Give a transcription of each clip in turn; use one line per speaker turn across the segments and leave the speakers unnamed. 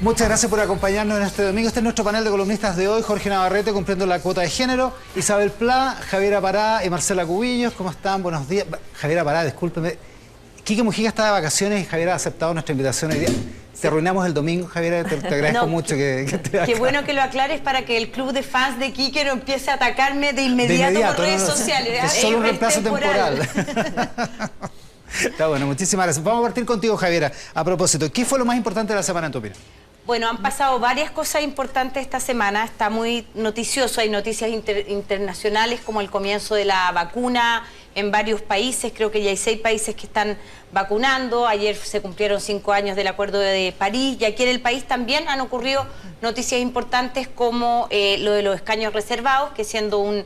Muchas gracias por acompañarnos en este domingo. Este es nuestro panel de columnistas de hoy. Jorge Navarrete cumpliendo la cuota de género, Isabel Pla, Javiera Pará y Marcela Cubillos. ¿Cómo están? Buenos días. Javiera Pará, discúlpeme. Quique Mujica está de vacaciones y Javiera ha aceptado nuestra invitación hoy día. Te arruinamos el domingo, Javiera, te agradezco mucho que estés acá.
Qué bueno que lo aclares para que el club de fans de Quique no empiece a atacarme de inmediato por redes sociales.
Es solo un reemplazo temporal. Está bueno, muchísimas gracias. Vamos a partir contigo, Javiera. A propósito, ¿qué fue lo más importante de la semana en tu opinión?
Bueno, han pasado varias cosas importantes esta semana, está muy noticioso, hay noticias internacionales como el comienzo de la vacuna en varios países, creo que ya hay 6 países que están vacunando, ayer se cumplieron 5 años del Acuerdo de París y aquí en el país también han ocurrido noticias importantes como lo de los escaños reservados, que siendo un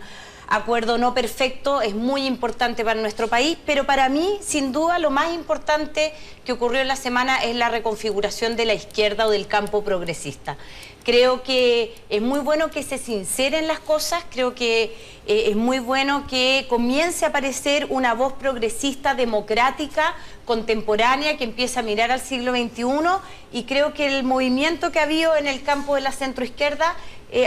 acuerdo no perfecto, es muy importante para nuestro país, pero para mí, sin duda, lo más importante que ocurrió en la semana es la reconfiguración de la izquierda o del campo progresista. Creo que es muy bueno que se sinceren las cosas, creo que es muy bueno que comience a aparecer una voz progresista, democrática, contemporánea, que empiece a mirar al siglo XXI y creo que el movimiento que ha habido en el campo de la centroizquierda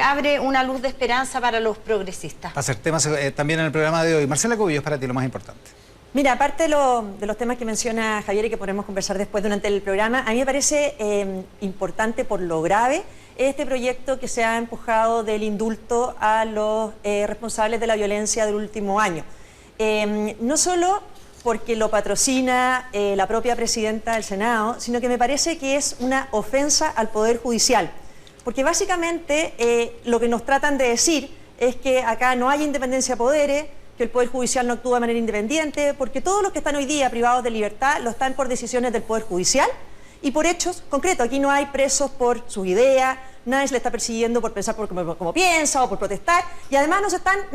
abre una luz de esperanza para los progresistas.
Va a ser temas también en el programa de hoy. Marcela Cubillos, para ti lo más importante.
Mira, aparte de los temas que menciona Javier y que podremos conversar después durante el programa, a mí me parece importante por lo grave este proyecto que se ha empujado del indulto a los responsables de la violencia del último año. No solo porque lo patrocina la propia presidenta del Senado, sino que me parece que es una ofensa al Poder Judicial. Porque básicamente lo que nos tratan de decir es que acá no hay independencia de poderes, que el Poder Judicial no actúa de manera independiente, porque todos los que están hoy día privados de libertad lo están por decisiones del Poder Judicial y por hechos concretos. Aquí no hay presos por sus ideas, nadie se le está persiguiendo por pensar como piensa o por protestar, y además no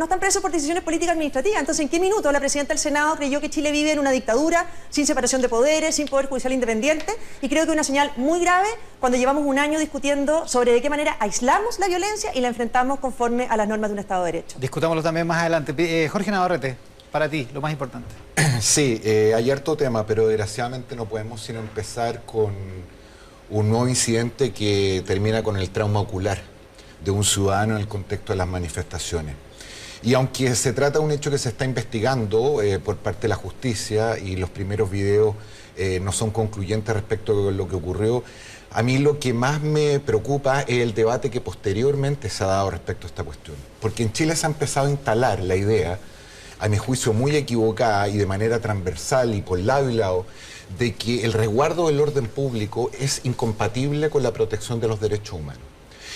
están presos por decisiones políticas administrativas. Entonces, ¿en qué minuto la presidenta del Senado creyó que Chile vive en una dictadura, sin separación de poderes, sin Poder Judicial independiente? Y creo que es una señal muy grave cuando llevamos un año discutiendo sobre de qué manera aislamos la violencia y la enfrentamos conforme a las normas de un Estado de Derecho.
Discutámoslo también más adelante. Jorge Navarrete, para ti, lo más importante.
Sí, hay harto tema, pero desgraciadamente no podemos sino empezar con un nuevo incidente que termina con el trauma ocular de un ciudadano en el contexto de las manifestaciones. Y aunque se trata de un hecho que se está investigando por parte de la justicia y los primeros videos no son concluyentes respecto a lo que ocurrió, a mí lo que más me preocupa es el debate que posteriormente se ha dado respecto a esta cuestión. Porque en Chile se ha empezado a instalar la idea, a mi juicio muy equivocada y de manera transversal y por lado y lado, de que el resguardo del orden público es incompatible con la protección de los derechos humanos.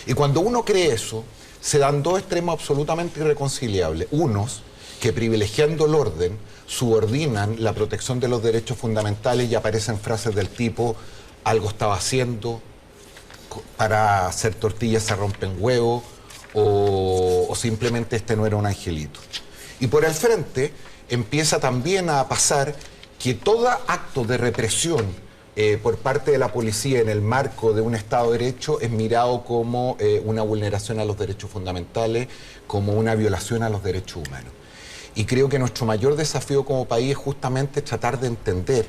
Y cuando uno cree eso, se dan 2 extremos absolutamente irreconciliables. Unos que privilegiando el orden, subordinan la protección de los derechos fundamentales y aparecen frases del tipo, algo estaba haciendo, para hacer tortillas se rompen huevos, o simplemente este no era un angelito. Y por el frente empieza también a pasar que todo acto de represión por parte de la policía en el marco de un Estado de Derecho es mirado como una vulneración a los derechos fundamentales, como una violación a los derechos humanos. Y creo que nuestro mayor desafío como país es justamente tratar de entender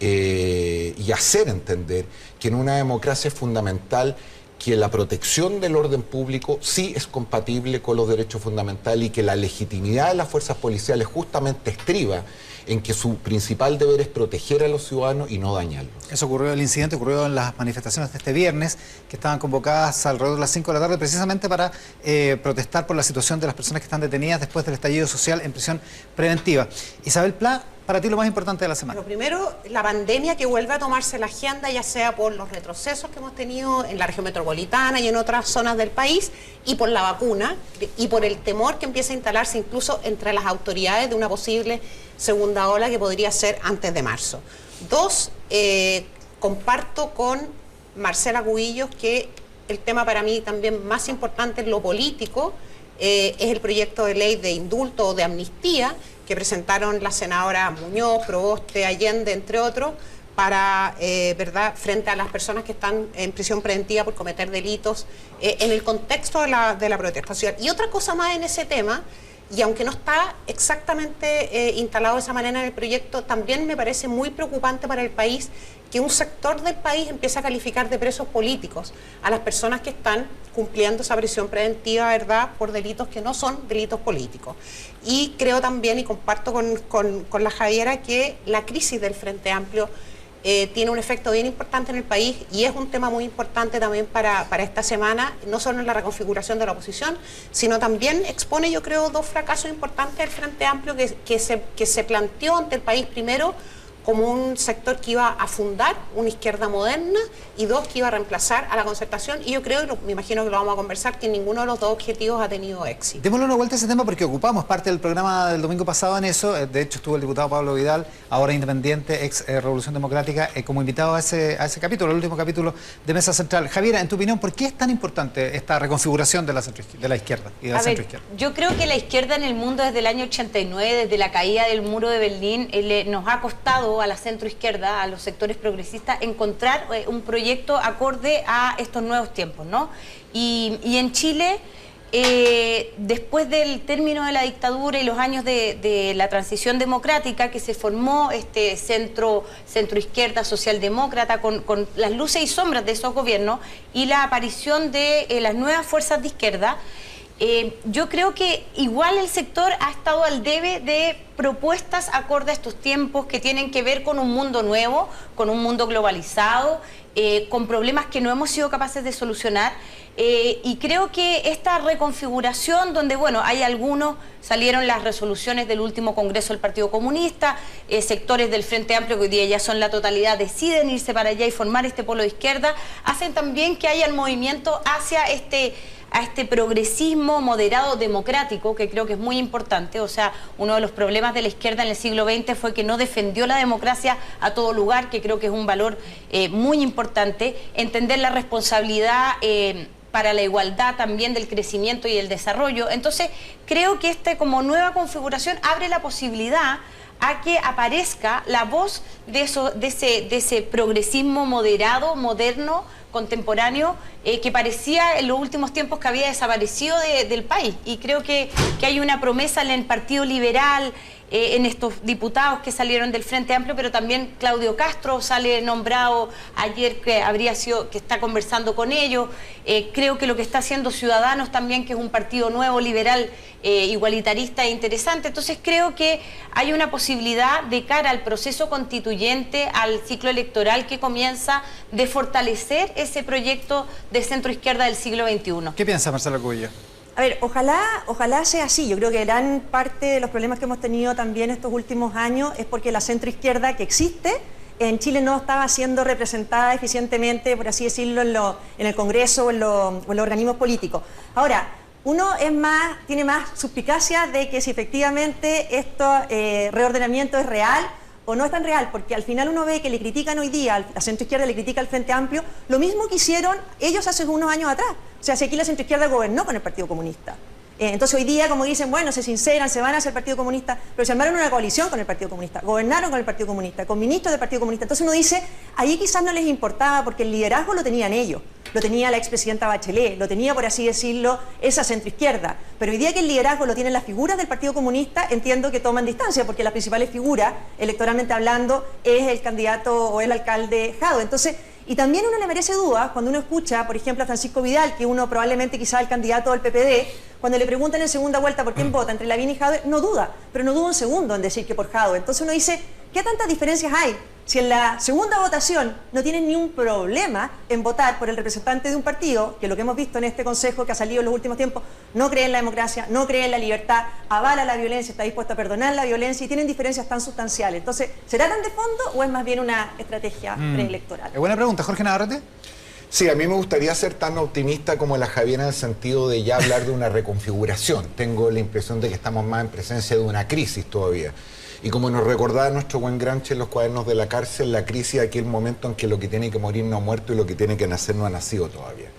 y hacer entender que en una democracia es fundamental que la protección del orden público sí es compatible con los derechos fundamentales y que la legitimidad de las fuerzas policiales justamente estriba en que su principal deber es proteger a los ciudadanos y no dañarlos.
Eso ocurrió, el incidente ocurrió en las manifestaciones de este viernes, que estaban convocadas alrededor de las 5 de la tarde, precisamente para protestar por la situación de las personas que están detenidas después del estallido social en prisión preventiva. Isabel Pla, para ti lo más importante de la semana.
Lo primero, la pandemia que vuelve a tomarse la agenda, ya sea por los retrocesos que hemos tenido en la región metropolitana y en otras zonas del país, y por la vacuna, y por el temor que empieza a instalarse incluso entre las autoridades de una posible segunda ola que podría ser antes de marzo. 2, comparto con Marcela Cubillos que el tema para mí también más importante en lo político es el proyecto de ley de indulto o de amnistía que presentaron la senadora Muñoz, Proboste, Allende, entre otros, para, frente a las personas que están en prisión preventiva por cometer delitos en el contexto de la protesta social. Y otra cosa más en ese tema, Y aunque no está exactamente instalado de esa manera en el proyecto, también me parece muy preocupante para el país que un sector del país empiece a calificar de presos políticos a las personas que están cumpliendo esa prisión preventiva, ¿verdad?, por delitos que no son delitos políticos. Y creo también, y comparto con la Javiera, que la crisis del Frente Amplio tiene un efecto bien importante en el país y es un tema muy importante también para esta semana, no solo en la reconfiguración de la oposición, sino también expone, yo creo, dos fracasos importantes del Frente Amplio que se planteó ante el país, primero, como un sector que iba a fundar una izquierda moderna y dos, que iba a reemplazar a la concertación, y yo creo, me imagino que lo vamos a conversar, que ninguno de los dos objetivos ha tenido éxito.
Démosle una vuelta a ese tema porque ocupamos parte del programa del domingo pasado en eso. De hecho estuvo el diputado Pablo Vidal, ahora independiente, ex Revolución Democrática, como invitado a ese capítulo, el último capítulo de Mesa Central. Javiera, en tu opinión, ¿por qué es tan importante esta reconfiguración de la izquierda y de la centroizquierda?
Yo creo que la izquierda en el mundo desde el año 89, desde la caída del muro de Berlín, nos ha costado a la centroizquierda, a los sectores progresistas, encontrar un proyecto acorde a estos nuevos tiempos, ¿no? Y en Chile, después del término de la dictadura y los años de la transición democrática, que se formó este centroizquierda socialdemócrata con las luces y sombras de esos gobiernos y la aparición de las nuevas fuerzas de izquierda, yo creo que igual el sector ha estado al debe de propuestas acorde a estos tiempos que tienen que ver con un mundo nuevo, con un mundo globalizado, con problemas que no hemos sido capaces de solucionar. Y creo que esta reconfiguración, donde, bueno, hay algunos, salieron las resoluciones del último Congreso del Partido Comunista, sectores del Frente Amplio que hoy día ya son la totalidad, deciden irse para allá y formar este polo de izquierda, hacen también que haya el movimiento hacia a este progresismo moderado democrático, que creo que es muy importante. O sea, uno de los problemas de la izquierda en el siglo XX fue que no defendió la democracia a todo lugar, que creo que es un valor muy importante. Entender la responsabilidad para la igualdad también del crecimiento y el desarrollo. Entonces, creo que como nueva configuración abre la posibilidad a que aparezca la voz de ese progresismo moderado, moderno, contemporáneo, que parecía en los últimos tiempos que había desaparecido del país. Y creo que hay una promesa en el Partido Liberal, en estos diputados que salieron del Frente Amplio, pero también Claudio Castro sale nombrado ayer, que está conversando con ellos. Creo que lo que está haciendo Ciudadanos también, que es un partido nuevo, liberal, igualitarista e interesante. Entonces creo que hay una posibilidad de cara al proceso constituyente, al ciclo electoral que comienza, de fortalecer ese proyecto de centroizquierda del siglo XXI.
¿Qué piensa Marcela Cubillos?
A ver, ojalá sea así. Yo creo que gran parte de los problemas que hemos tenido también estos últimos años es porque la centroizquierda que existe en Chile no estaba siendo representada eficientemente, por así decirlo, en el Congreso o en los organismos políticos. Ahora, uno tiene más suspicacia de que si efectivamente este reordenamiento es real o no es tan real, porque al final uno ve que le critican hoy día, la centroizquierda le critica al Frente Amplio, lo mismo que hicieron ellos hace unos años atrás. O sea, si aquí la centroizquierda gobernó con el Partido Comunista. Entonces hoy día, como dicen, bueno, se sinceran, se van hacia el Partido Comunista, pero se armaron una coalición con el Partido Comunista, gobernaron con el Partido Comunista, con ministros del Partido Comunista. Entonces uno dice, ahí quizás no les importaba porque el liderazgo lo tenían ellos, lo tenía la expresidenta Bachelet, lo tenía, por así decirlo, esa centroizquierda. Pero hoy día que el liderazgo lo tienen las figuras del Partido Comunista, entiendo que toman distancia, porque las principales figuras, electoralmente hablando, es el candidato o el alcalde Jadwe. Entonces, y también uno le merece dudas cuando uno escucha, por ejemplo, a Francisco Vidal, que uno probablemente quizá el candidato del PPD, cuando le preguntan en segunda vuelta por quién vota entre Lavín y Jadwe, no duda, pero no duda un segundo en decir que por Jadwe. Entonces uno dice, ¿qué tantas diferencias hay? Si en la segunda votación no tienen ni un problema en votar por el representante de un partido, que lo que hemos visto en este consejo que ha salido en los últimos tiempos, no cree en la democracia, no cree en la libertad, avala la violencia, está dispuesto a perdonar la violencia y tienen diferencias tan sustanciales. Entonces, ¿será tan de fondo o es más bien una estrategia preelectoral?
Buena pregunta, Jorge Navarrete.
Sí, a mí me gustaría ser tan optimista como la Javiera en el sentido de ya hablar de una reconfiguración. Tengo la impresión de que estamos más en presencia de una crisis todavía. Y como nos recordaba nuestro buen Gramsci en los cuadernos de la cárcel, la crisis aquí es el momento en que lo que tiene que morir no ha muerto y lo que tiene que nacer no ha nacido todavía.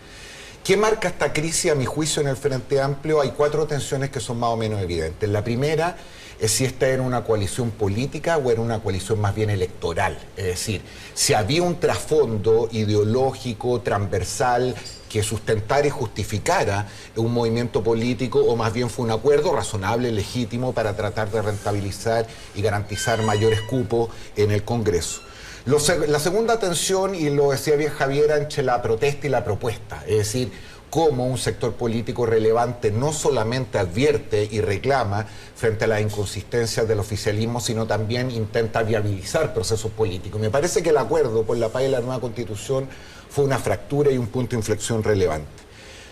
¿Qué marca esta crisis, a mi juicio, en el Frente Amplio? Hay 4 tensiones que son más o menos evidentes. La primera es si esta era una coalición política o era una coalición más bien electoral. Es decir, si había un trasfondo ideológico, transversal, que sustentara y justificara un movimiento político, o más bien fue un acuerdo razonable, legítimo, para tratar de rentabilizar y garantizar mayores cupos en el Congreso. La segunda tensión, y lo decía bien Javiera, entre la protesta y la propuesta, es decir, cómo un sector político relevante no solamente advierte y reclama frente a las inconsistencias del oficialismo, sino también intenta viabilizar procesos políticos. Me parece que el acuerdo por la paz y la nueva Constitución fue una fractura y un punto de inflexión relevante.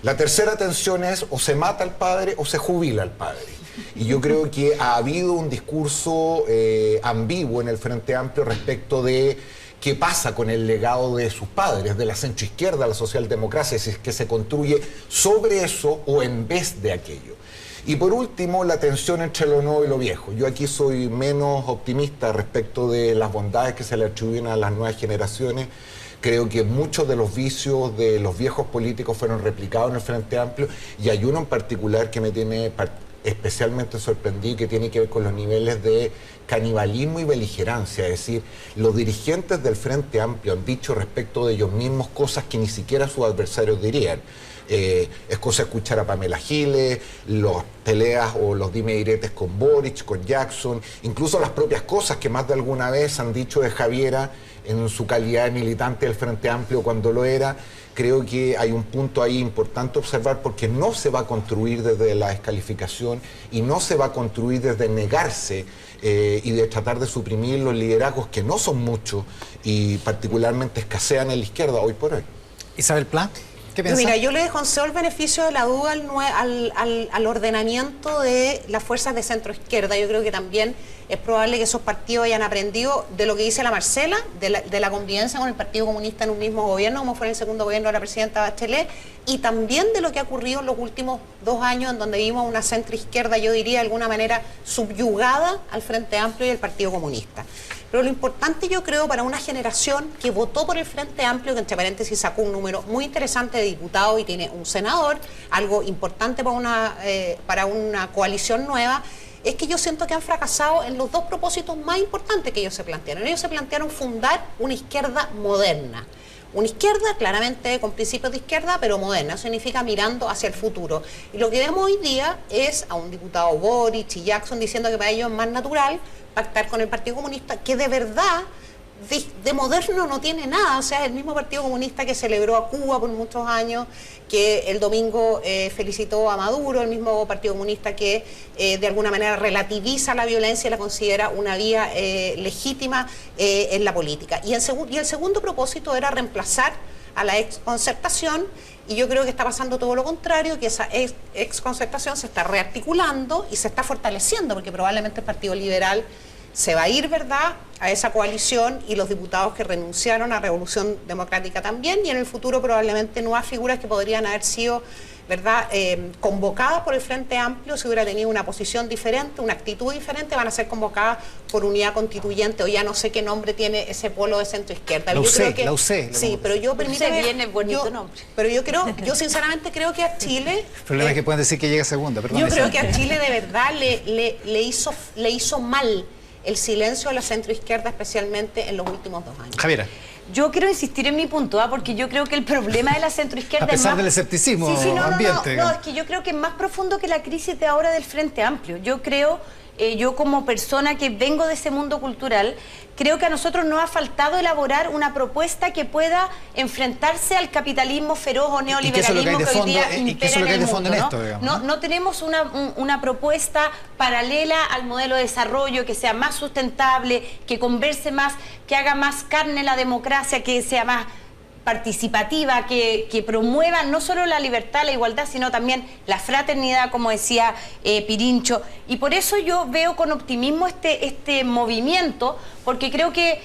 La tercera tensión es o se mata al padre o se jubila al padre. Y yo creo que ha habido un discurso ambiguo en el Frente Amplio respecto de qué pasa con el legado de sus padres, de la centroizquierda, la socialdemocracia, si es que se construye sobre eso o en vez de aquello. Y por último, la tensión entre lo nuevo y lo viejo. Yo aquí soy menos optimista respecto de las bondades que se le atribuyen a las nuevas generaciones. Creo que muchos de los vicios de los viejos políticos fueron replicados en el Frente Amplio, y hay uno en particular que me tiene especialmente sorprendido, que tiene que ver con los niveles de canibalismo y beligerancia. Es decir, los dirigentes del Frente Amplio han dicho respecto de ellos mismos cosas que ni siquiera sus adversarios dirían. Es cosa escuchar a Pamela Giles, las peleas o los dime diretes con Boric, con Jackson, incluso las propias cosas que más de alguna vez han dicho de Javiera en su calidad de militante del Frente Amplio cuando lo era. Creo que hay un punto ahí importante observar, porque no se va a construir desde la descalificación y no se va a construir desde negarse y de tratar de suprimir los liderazgos que no son muchos y particularmente escasean en la izquierda hoy por hoy.
Isabel Pla, ¿qué piensas?
Mira, yo le concedo el beneficio de la duda al ordenamiento de las fuerzas de centro izquierda. Yo creo que también es probable que esos partidos hayan aprendido de lo que dice la Marcela, de la convivencia con el Partido Comunista en un mismo gobierno, como fue en el segundo gobierno de la presidenta Bachelet, y también de lo que ha ocurrido en los últimos 2 años, en donde vimos una centro izquierda, yo diría de alguna manera, subyugada al Frente Amplio y al Partido Comunista. Pero lo importante, yo creo, para una generación que votó por el Frente Amplio, que entre paréntesis sacó un número muy interesante de diputados y tiene un senador, algo importante para una coalición nueva, es que yo siento que han fracasado en los 2 propósitos más importantes que ellos se plantearon. Ellos se plantearon fundar una izquierda moderna. Una izquierda claramente con principios de izquierda, pero moderna, eso significa mirando hacia el futuro. Y lo que vemos hoy día es a un diputado Boric y Jackson diciendo que para ellos es más natural pactar con el Partido Comunista, que de verdad de moderno no tiene nada. O sea, el mismo Partido Comunista que celebró a Cuba por muchos años, que el domingo felicitó a Maduro, el mismo Partido Comunista que de alguna manera relativiza la violencia y la considera una vía legítima en la política. Y el segundo propósito era reemplazar a la exconcertación, y yo creo que está pasando todo lo contrario, que esa exconcertación se está rearticulando y se está fortaleciendo, porque probablemente el Partido Liberal se va a ir, ¿verdad?, a esa coalición, y los diputados que renunciaron a Revolución Democrática también, y en el futuro probablemente nuevas figuras que podrían haber sido, ¿verdad?, convocadas por el Frente Amplio, si hubiera tenido una posición diferente, una actitud diferente, van a ser convocadas por Unidad Constituyente, o ya no sé qué nombre tiene ese polo de centro izquierda.
La UC.
Sí, pero yo permítame...
viene bonito nombre.
Pero yo sinceramente creo que a Chile...
El problema es que pueden decir que llega segunda, perdón.
Yo creo que a Chile de verdad le hizo mal el silencio de la centroizquierda, especialmente en los últimos 2 años.
Javiera.
Yo quiero insistir en mi punto, porque yo creo que el problema de la centroizquierda
a pesar
es más...
del escepticismo ambiente.
No, es que yo creo que es más profundo que la crisis de ahora del Frente Amplio. Yo creo, yo como persona que vengo de ese mundo cultural, creo que a nosotros nos ha faltado elaborar una propuesta que pueda enfrentarse al capitalismo feroz o neoliberalismo que hoy día impera en el mundo. No tenemos una propuesta paralela al modelo de desarrollo que sea más sustentable, que converse más, que haga más carne la democracia, que sea más participativa, que promueva no solo la libertad, la igualdad, sino también la fraternidad, como decía Pirincho. Y por eso yo veo con optimismo este movimiento, porque creo que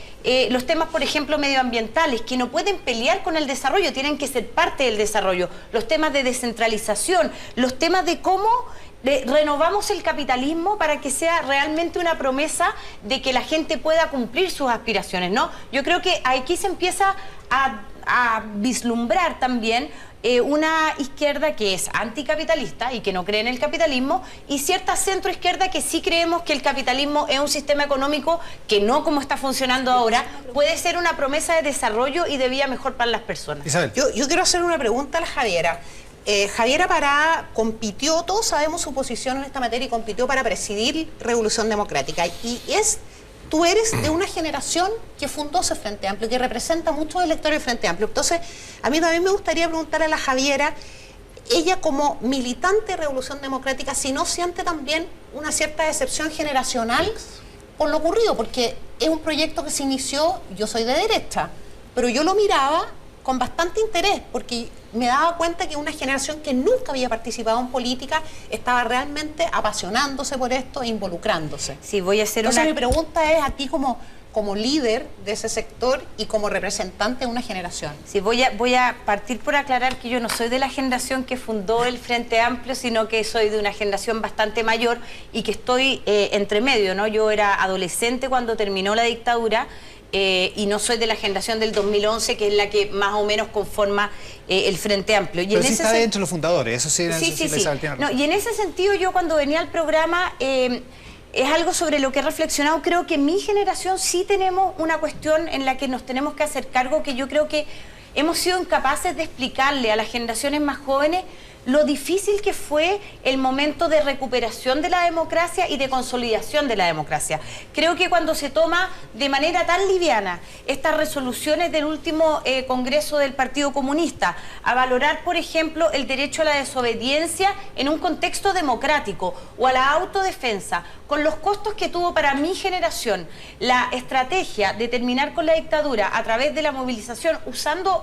los temas, por ejemplo, medioambientales, que no pueden pelear con el desarrollo, tienen que ser parte del desarrollo. Los temas de descentralización, los temas de cómo renovamos el capitalismo para que sea realmente una promesa de que la gente pueda cumplir sus aspiraciones, ¿no? Yo creo que aquí se empieza a a vislumbrar también una izquierda que es anticapitalista y que no cree en el capitalismo, y cierta centroizquierda que sí creemos que el capitalismo es un sistema económico que no como está funcionando ahora, puede ser una promesa de desarrollo y de vida mejor para las personas.
Isabel.
Yo quiero hacer una pregunta a la Javiera. Javiera Pará compitió, todos sabemos su posición en esta materia, y compitió para presidir Revolución Democrática. Tú eres de una generación que fundó ese Frente Amplio, que representa muchos electores del Frente Amplio. Entonces, a mí también me gustaría preguntar a la Javiera, ella como militante de Revolución Democrática, si no siente también una cierta decepción generacional por lo ocurrido, porque es un proyecto que se inició, yo soy de derecha, pero yo lo miraba con bastante interés, porque me daba cuenta que una generación que nunca había participado en política estaba realmente apasionándose por esto e involucrándose.
Sí, voy a hacer
Entonces
una...
mi pregunta es a ti como líder de ese sector y como representante de una generación.
Sí, voy a partir por aclarar que yo no soy de la generación que fundó el Frente Amplio, sino que soy de una generación bastante mayor y que estoy entre medio, ¿no? Yo era adolescente cuando terminó la dictadura, y no soy de la generación del 2011, que es la que más o menos conforma el Frente Amplio. Y
Pero
en
sí
ese
está entre los fundadores, eso sí.
Sí.
Isabel tiene razón.
No, y en ese sentido yo cuando venía al programa, es algo sobre lo que he reflexionado. Creo que mi generación sí tenemos una cuestión en la que nos tenemos que hacer cargo, que yo creo que hemos sido incapaces de explicarle a las generaciones más jóvenes lo difícil que fue el momento de recuperación de la democracia y de consolidación de la democracia. Creo que cuando se toma de manera tan liviana estas resoluciones del último Congreso del Partido Comunista, a valorar, por ejemplo, el derecho a la desobediencia en un contexto democrático o a la autodefensa, con los costos que tuvo para mi generación la estrategia de terminar con la dictadura a través de la movilización,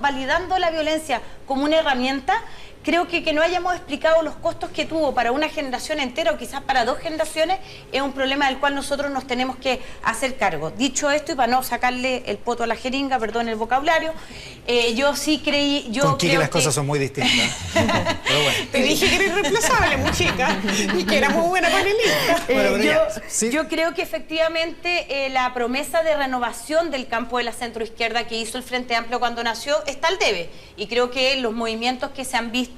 validando la violencia como una herramienta, creo que no hayamos explicado los costos que tuvo para una generación entera o quizás para dos generaciones es un problema del cual nosotros nos tenemos que hacer cargo. Dicho esto, y para no sacarle el poto a la jeringa, perdón el vocabulario, yo sí creí...
Con Quique las cosas son muy distintas. Pero bueno.
Te dije que eres reemplazable, muy chica, y que era muy buena panelista.
Yo creo que efectivamente la promesa de renovación del campo de la centroizquierda que hizo el Frente Amplio cuando nació está al debe. Y creo que los movimientos que se han visto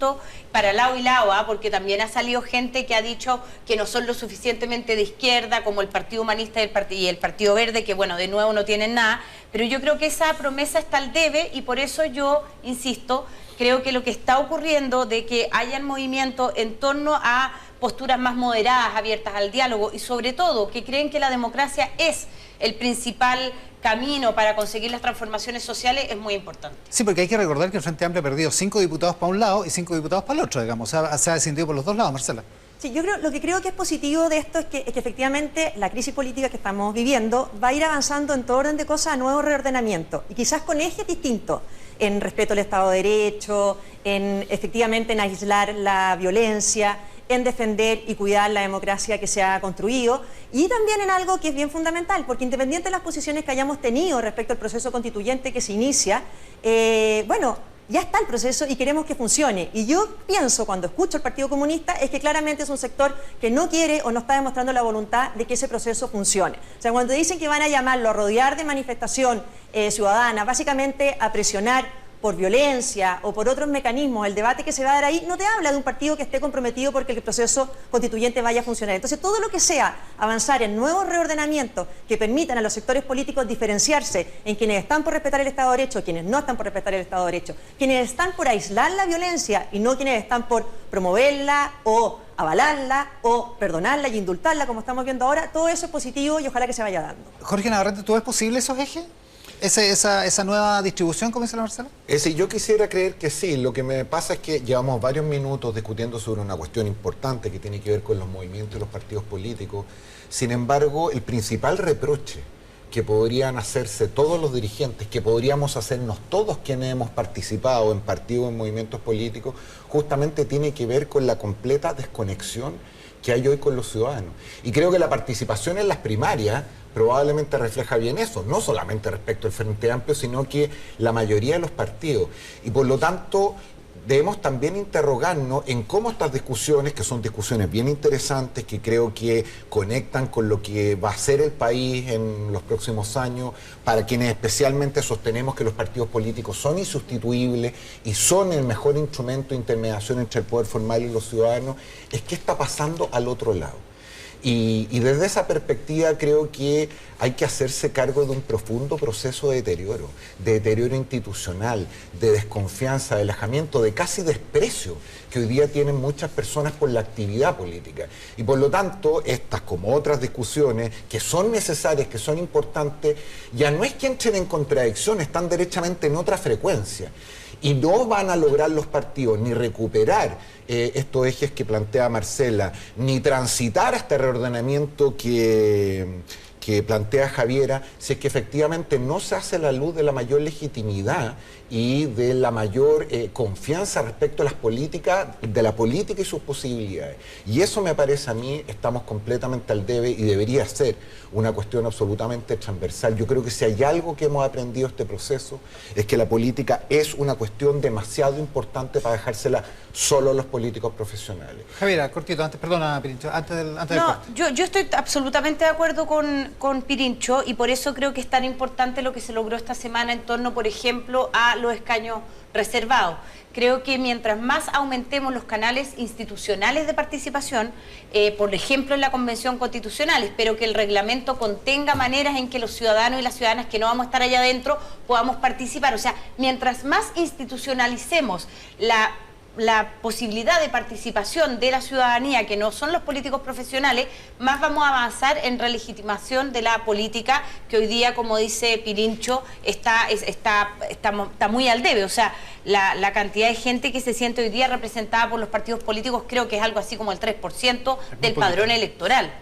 para lado y lado, porque también ha salido gente que ha dicho que no son lo suficientemente de izquierda, como el Partido Humanista y el Partido Verde, que bueno, de nuevo no tienen nada, pero yo creo que esa promesa está al debe y por eso yo insisto, creo que lo que está ocurriendo de que hayan movimientos en torno a posturas más moderadas, abiertas al diálogo y sobre todo que creen que la democracia es el principal camino para conseguir las transformaciones sociales es muy importante.
Sí, porque hay que recordar que el Frente Amplio ha perdido 5 diputados para un lado y 5 diputados para el otro, digamos. Se ha descendido por los dos lados, Marcela.
Sí, lo que creo que es positivo de esto es que efectivamente la crisis política que estamos viviendo va a ir avanzando en todo orden de cosas a nuevos reordenamientos y quizás con ejes distintos en respeto al Estado de Derecho, efectivamente en aislar la violencia, en defender y cuidar la democracia que se ha construido y también en algo que es bien fundamental, porque independiente de las posiciones que hayamos tenido respecto al proceso constituyente que se inicia, bueno, ya está el proceso y queremos que funcione. Y yo pienso, cuando escucho al Partido Comunista, es que claramente es un sector que no quiere o no está demostrando la voluntad de que ese proceso funcione. O sea, cuando dicen que van a llamarlo a rodear de manifestación ciudadana, básicamente a presionar por violencia o por otros mecanismos, el debate que se va a dar ahí no te habla de un partido que esté comprometido porque el proceso constituyente vaya a funcionar. Entonces, todo lo que sea avanzar en nuevos reordenamientos que permitan a los sectores políticos diferenciarse en quienes están por respetar el Estado de Derecho, quienes no están por respetar el Estado de Derecho, quienes están por aislar la violencia y no quienes están por promoverla o avalarla o perdonarla y indultarla, como estamos viendo ahora, todo eso es positivo y ojalá que se vaya dando.
Jorge Navarrete, ¿tú ves posible esos ejes? ¿Esa nueva distribución, como dice la Marcela?
Yo quisiera creer que sí. Lo que me pasa es que llevamos varios minutos discutiendo sobre una cuestión importante que tiene que ver con los movimientos y los partidos políticos. Sin embargo, el principal reproche que podrían hacerse todos los dirigentes, que podríamos hacernos todos quienes hemos participado en partidos, en movimientos políticos, justamente tiene que ver con la completa desconexión que hay hoy con los ciudadanos. Y creo que la participación en las primarias probablemente refleja bien eso, no solamente respecto al Frente Amplio, sino que la mayoría de los partidos. Y por lo tanto, debemos también interrogarnos en cómo estas discusiones, que son discusiones bien interesantes, que creo que conectan con lo que va a ser el país en los próximos años, para quienes especialmente sostenemos que los partidos políticos son insustituibles y son el mejor instrumento de intermediación entre el poder formal y los ciudadanos, es qué está pasando al otro lado. Y desde esa perspectiva creo que hay que hacerse cargo de un profundo proceso de deterioro institucional, de desconfianza, de alejamiento, de casi desprecio que hoy día tienen muchas personas por la actividad política. Y por lo tanto, estas como otras discusiones que son necesarias, que son importantes, ya no es que entren en contradicción, están derechamente en otra frecuencia. Y no van a lograr los partidos ni recuperar estos ejes que plantea Marcela, ni transitar a este reordenamiento que plantea Javiera, si es que efectivamente no se hace la luz de la mayor legitimidad y de la mayor confianza respecto a las políticas, de la política y sus posibilidades. Y eso me parece a mí, estamos completamente al debe y debería ser una cuestión absolutamente transversal. Yo creo que si hay algo que hemos aprendido este proceso, es que la política es una cuestión demasiado importante para dejársela solo a los políticos profesionales.
Javiera, cortito, antes, perdona, Pirincho, antes del corte.
Yo estoy absolutamente de acuerdo con Pirincho y por eso creo que es tan importante lo que se logró esta semana en torno, por ejemplo, a los escaños reservados. Creo que mientras más aumentemos los canales institucionales de participación, por ejemplo en la Convención Constitucional, espero que el reglamento contenga maneras en que los ciudadanos y las ciudadanas que no vamos a estar allá adentro podamos participar. O sea, mientras más institucionalicemos la posibilidad de participación de la ciudadanía, que no son los políticos profesionales, más vamos a avanzar en relegitimación de la política, que hoy día, como dice Pirincho, está muy al debe. O sea, la cantidad de gente que se siente hoy día representada por los partidos políticos creo que es algo así como el 3% del padrón electoral.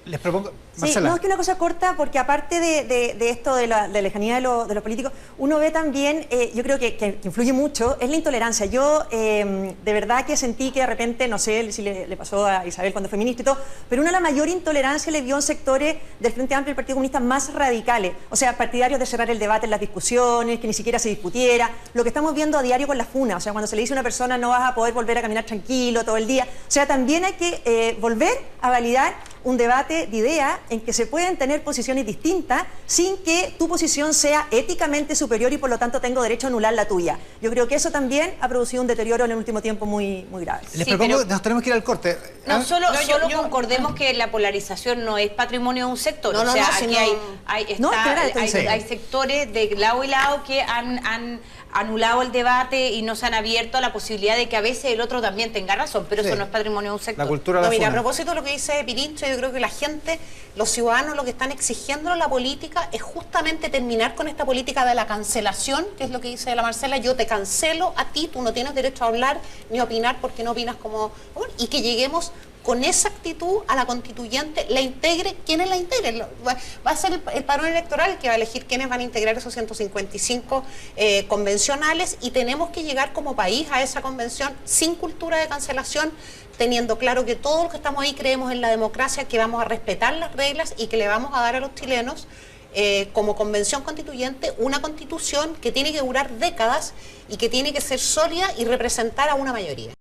Les propongo,
Marcela. Sí, no, es que una cosa corta, porque aparte de esto de la lejanía de los políticos, uno ve también, yo creo que influye mucho, es la intolerancia. Yo de verdad que sentí que de repente, no sé si le pasó a Isabel cuando fue ministra y todo, pero una de la mayor intolerancia le vio en sectores del Frente Amplio y del Partido Comunista más radicales, o sea, partidarios de cerrar el debate en las discusiones, que ni siquiera se discutiera, lo que estamos viendo a diario con la FUNA, o sea, cuando se le dice a una persona no vas a poder volver a caminar tranquilo todo el día, o sea, también hay que volver a validar un debate de ideas en que se pueden tener posiciones distintas sin que tu posición sea éticamente superior y por lo tanto tengo derecho a anular la tuya. Yo creo que eso también ha producido un deterioro en el último tiempo muy grave.
Les propongo, nos tenemos que ir al corte.
No, solo concordemos que la polarización no es patrimonio de un sector. Aquí hay sectores de lado y lado que han anulado el debate y no se han abierto a la posibilidad de que a veces el otro también tenga razón, pero eso no es patrimonio de un sector.
La cultura
mira, a propósito de lo que dice Pirincho, yo creo que la gente, los ciudadanos, lo que están exigiendo en la política es justamente terminar con esta política de la cancelación, que es lo que dice la Marcela: yo te cancelo a ti, tú no tienes derecho a hablar ni a opinar porque no opinas como... y que lleguemos con esa actitud a la constituyente, la integre, ¿quiénes la integren? Va a ser el padrón electoral el que va a elegir quiénes van a integrar esos 155 convencionales, y tenemos que llegar como país a esa convención sin cultura de cancelación, teniendo claro que todos los que estamos ahí creemos en la democracia, que vamos a respetar las reglas y que le vamos a dar a los chilenos como convención constituyente una constitución que tiene que durar décadas y que tiene que ser sólida y representar a una mayoría.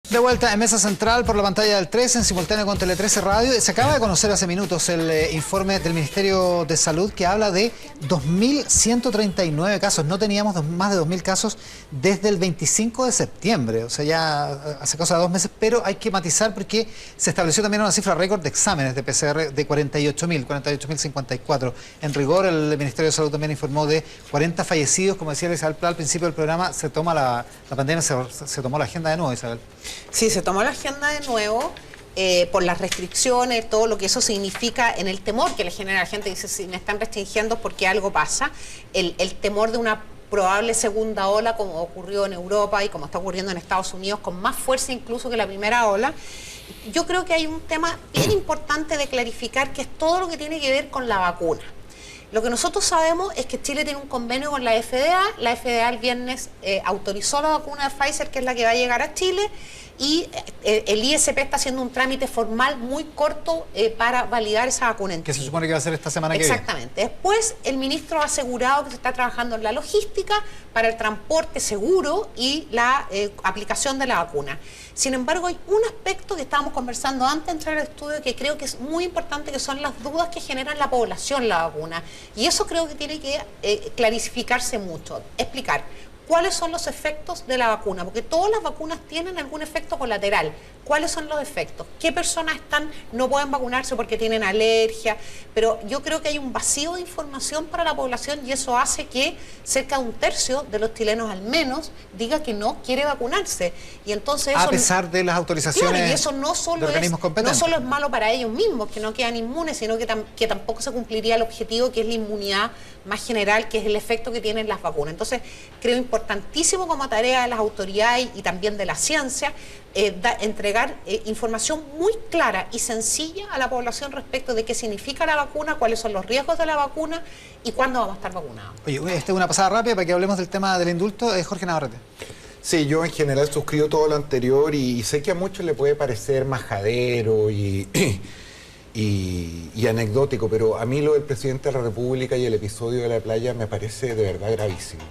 De vuelta en Mesa Central por la pantalla del 13, en simultáneo con Tele 13 Radio. Se acaba de conocer hace minutos el informe del Ministerio de Salud que habla de 2.139 casos. No teníamos más de 2.000 casos desde el 25 de septiembre, o sea, ya hace cosa de 2 meses, pero hay que matizar porque se estableció también una cifra récord de exámenes de PCR de 48.054. En rigor, el Ministerio de Salud también informó de 40 fallecidos. Como decía Isabel Pla al principio del programa, se toma la pandemia, se tomó la agenda de nuevo, Isabel.
Sí, se tomó la agenda de nuevo por las restricciones, todo lo que eso significa en el temor que le genera a la gente. Dice, si me están restringiendo porque algo pasa, el temor de una probable segunda ola, como ocurrió en Europa y como está ocurriendo en Estados Unidos, con más fuerza incluso que la primera ola. Yo creo que hay un tema bien importante de clarificar, que es todo lo que tiene que ver con la vacuna. Lo que nosotros sabemos es que Chile tiene un convenio con la FDA. La FDA el viernes autorizó la vacuna de Pfizer, que es la que va a llegar a Chile, y el ISP está haciendo un trámite formal muy corto para validar esa vacuna en
Que
Chile.
se supone que va a ser esta semana que viene.
Exactamente. Después, el ministro ha asegurado que se está trabajando en la logística para el transporte seguro y la aplicación de la vacuna. Sin embargo, hay un aspecto que estábamos conversando antes de entrar al estudio que creo que es muy importante, que son las dudas que genera en la población la vacuna. Y eso creo que tiene que clarificarse mucho, explicar cuáles son los efectos de la vacuna, porque todas las vacunas tienen algún efecto colateral. ¿Cuáles son los efectos? ¿Qué personas no pueden vacunarse porque tienen alergia? Pero yo creo que hay un vacío de información para la población y eso hace que cerca de un tercio de los chilenos al menos diga que no quiere vacunarse. Y entonces
A
eso,
pesar de las autorizaciones,
claro, y eso no solo es malo para ellos mismos, que no quedan inmunes, sino que tampoco se cumpliría el objetivo, que es la inmunidad más general, que es el efecto que tienen las vacunas. Entonces, creo importantísimo como tarea de las autoridades y también de la ciencia entregar información muy clara y sencilla a la población respecto de qué significa la vacuna, cuáles son los riesgos de la vacuna y cuándo vamos a estar vacunados.
Oye, esta es una pasada rápida para que hablemos del tema del indulto. Jorge Navarrete.
Sí, yo en general suscribo todo lo anterior y sé que a muchos le puede parecer majadero y anecdótico, pero a mí lo del presidente de la República y el episodio de la playa me parece de verdad gravísimo.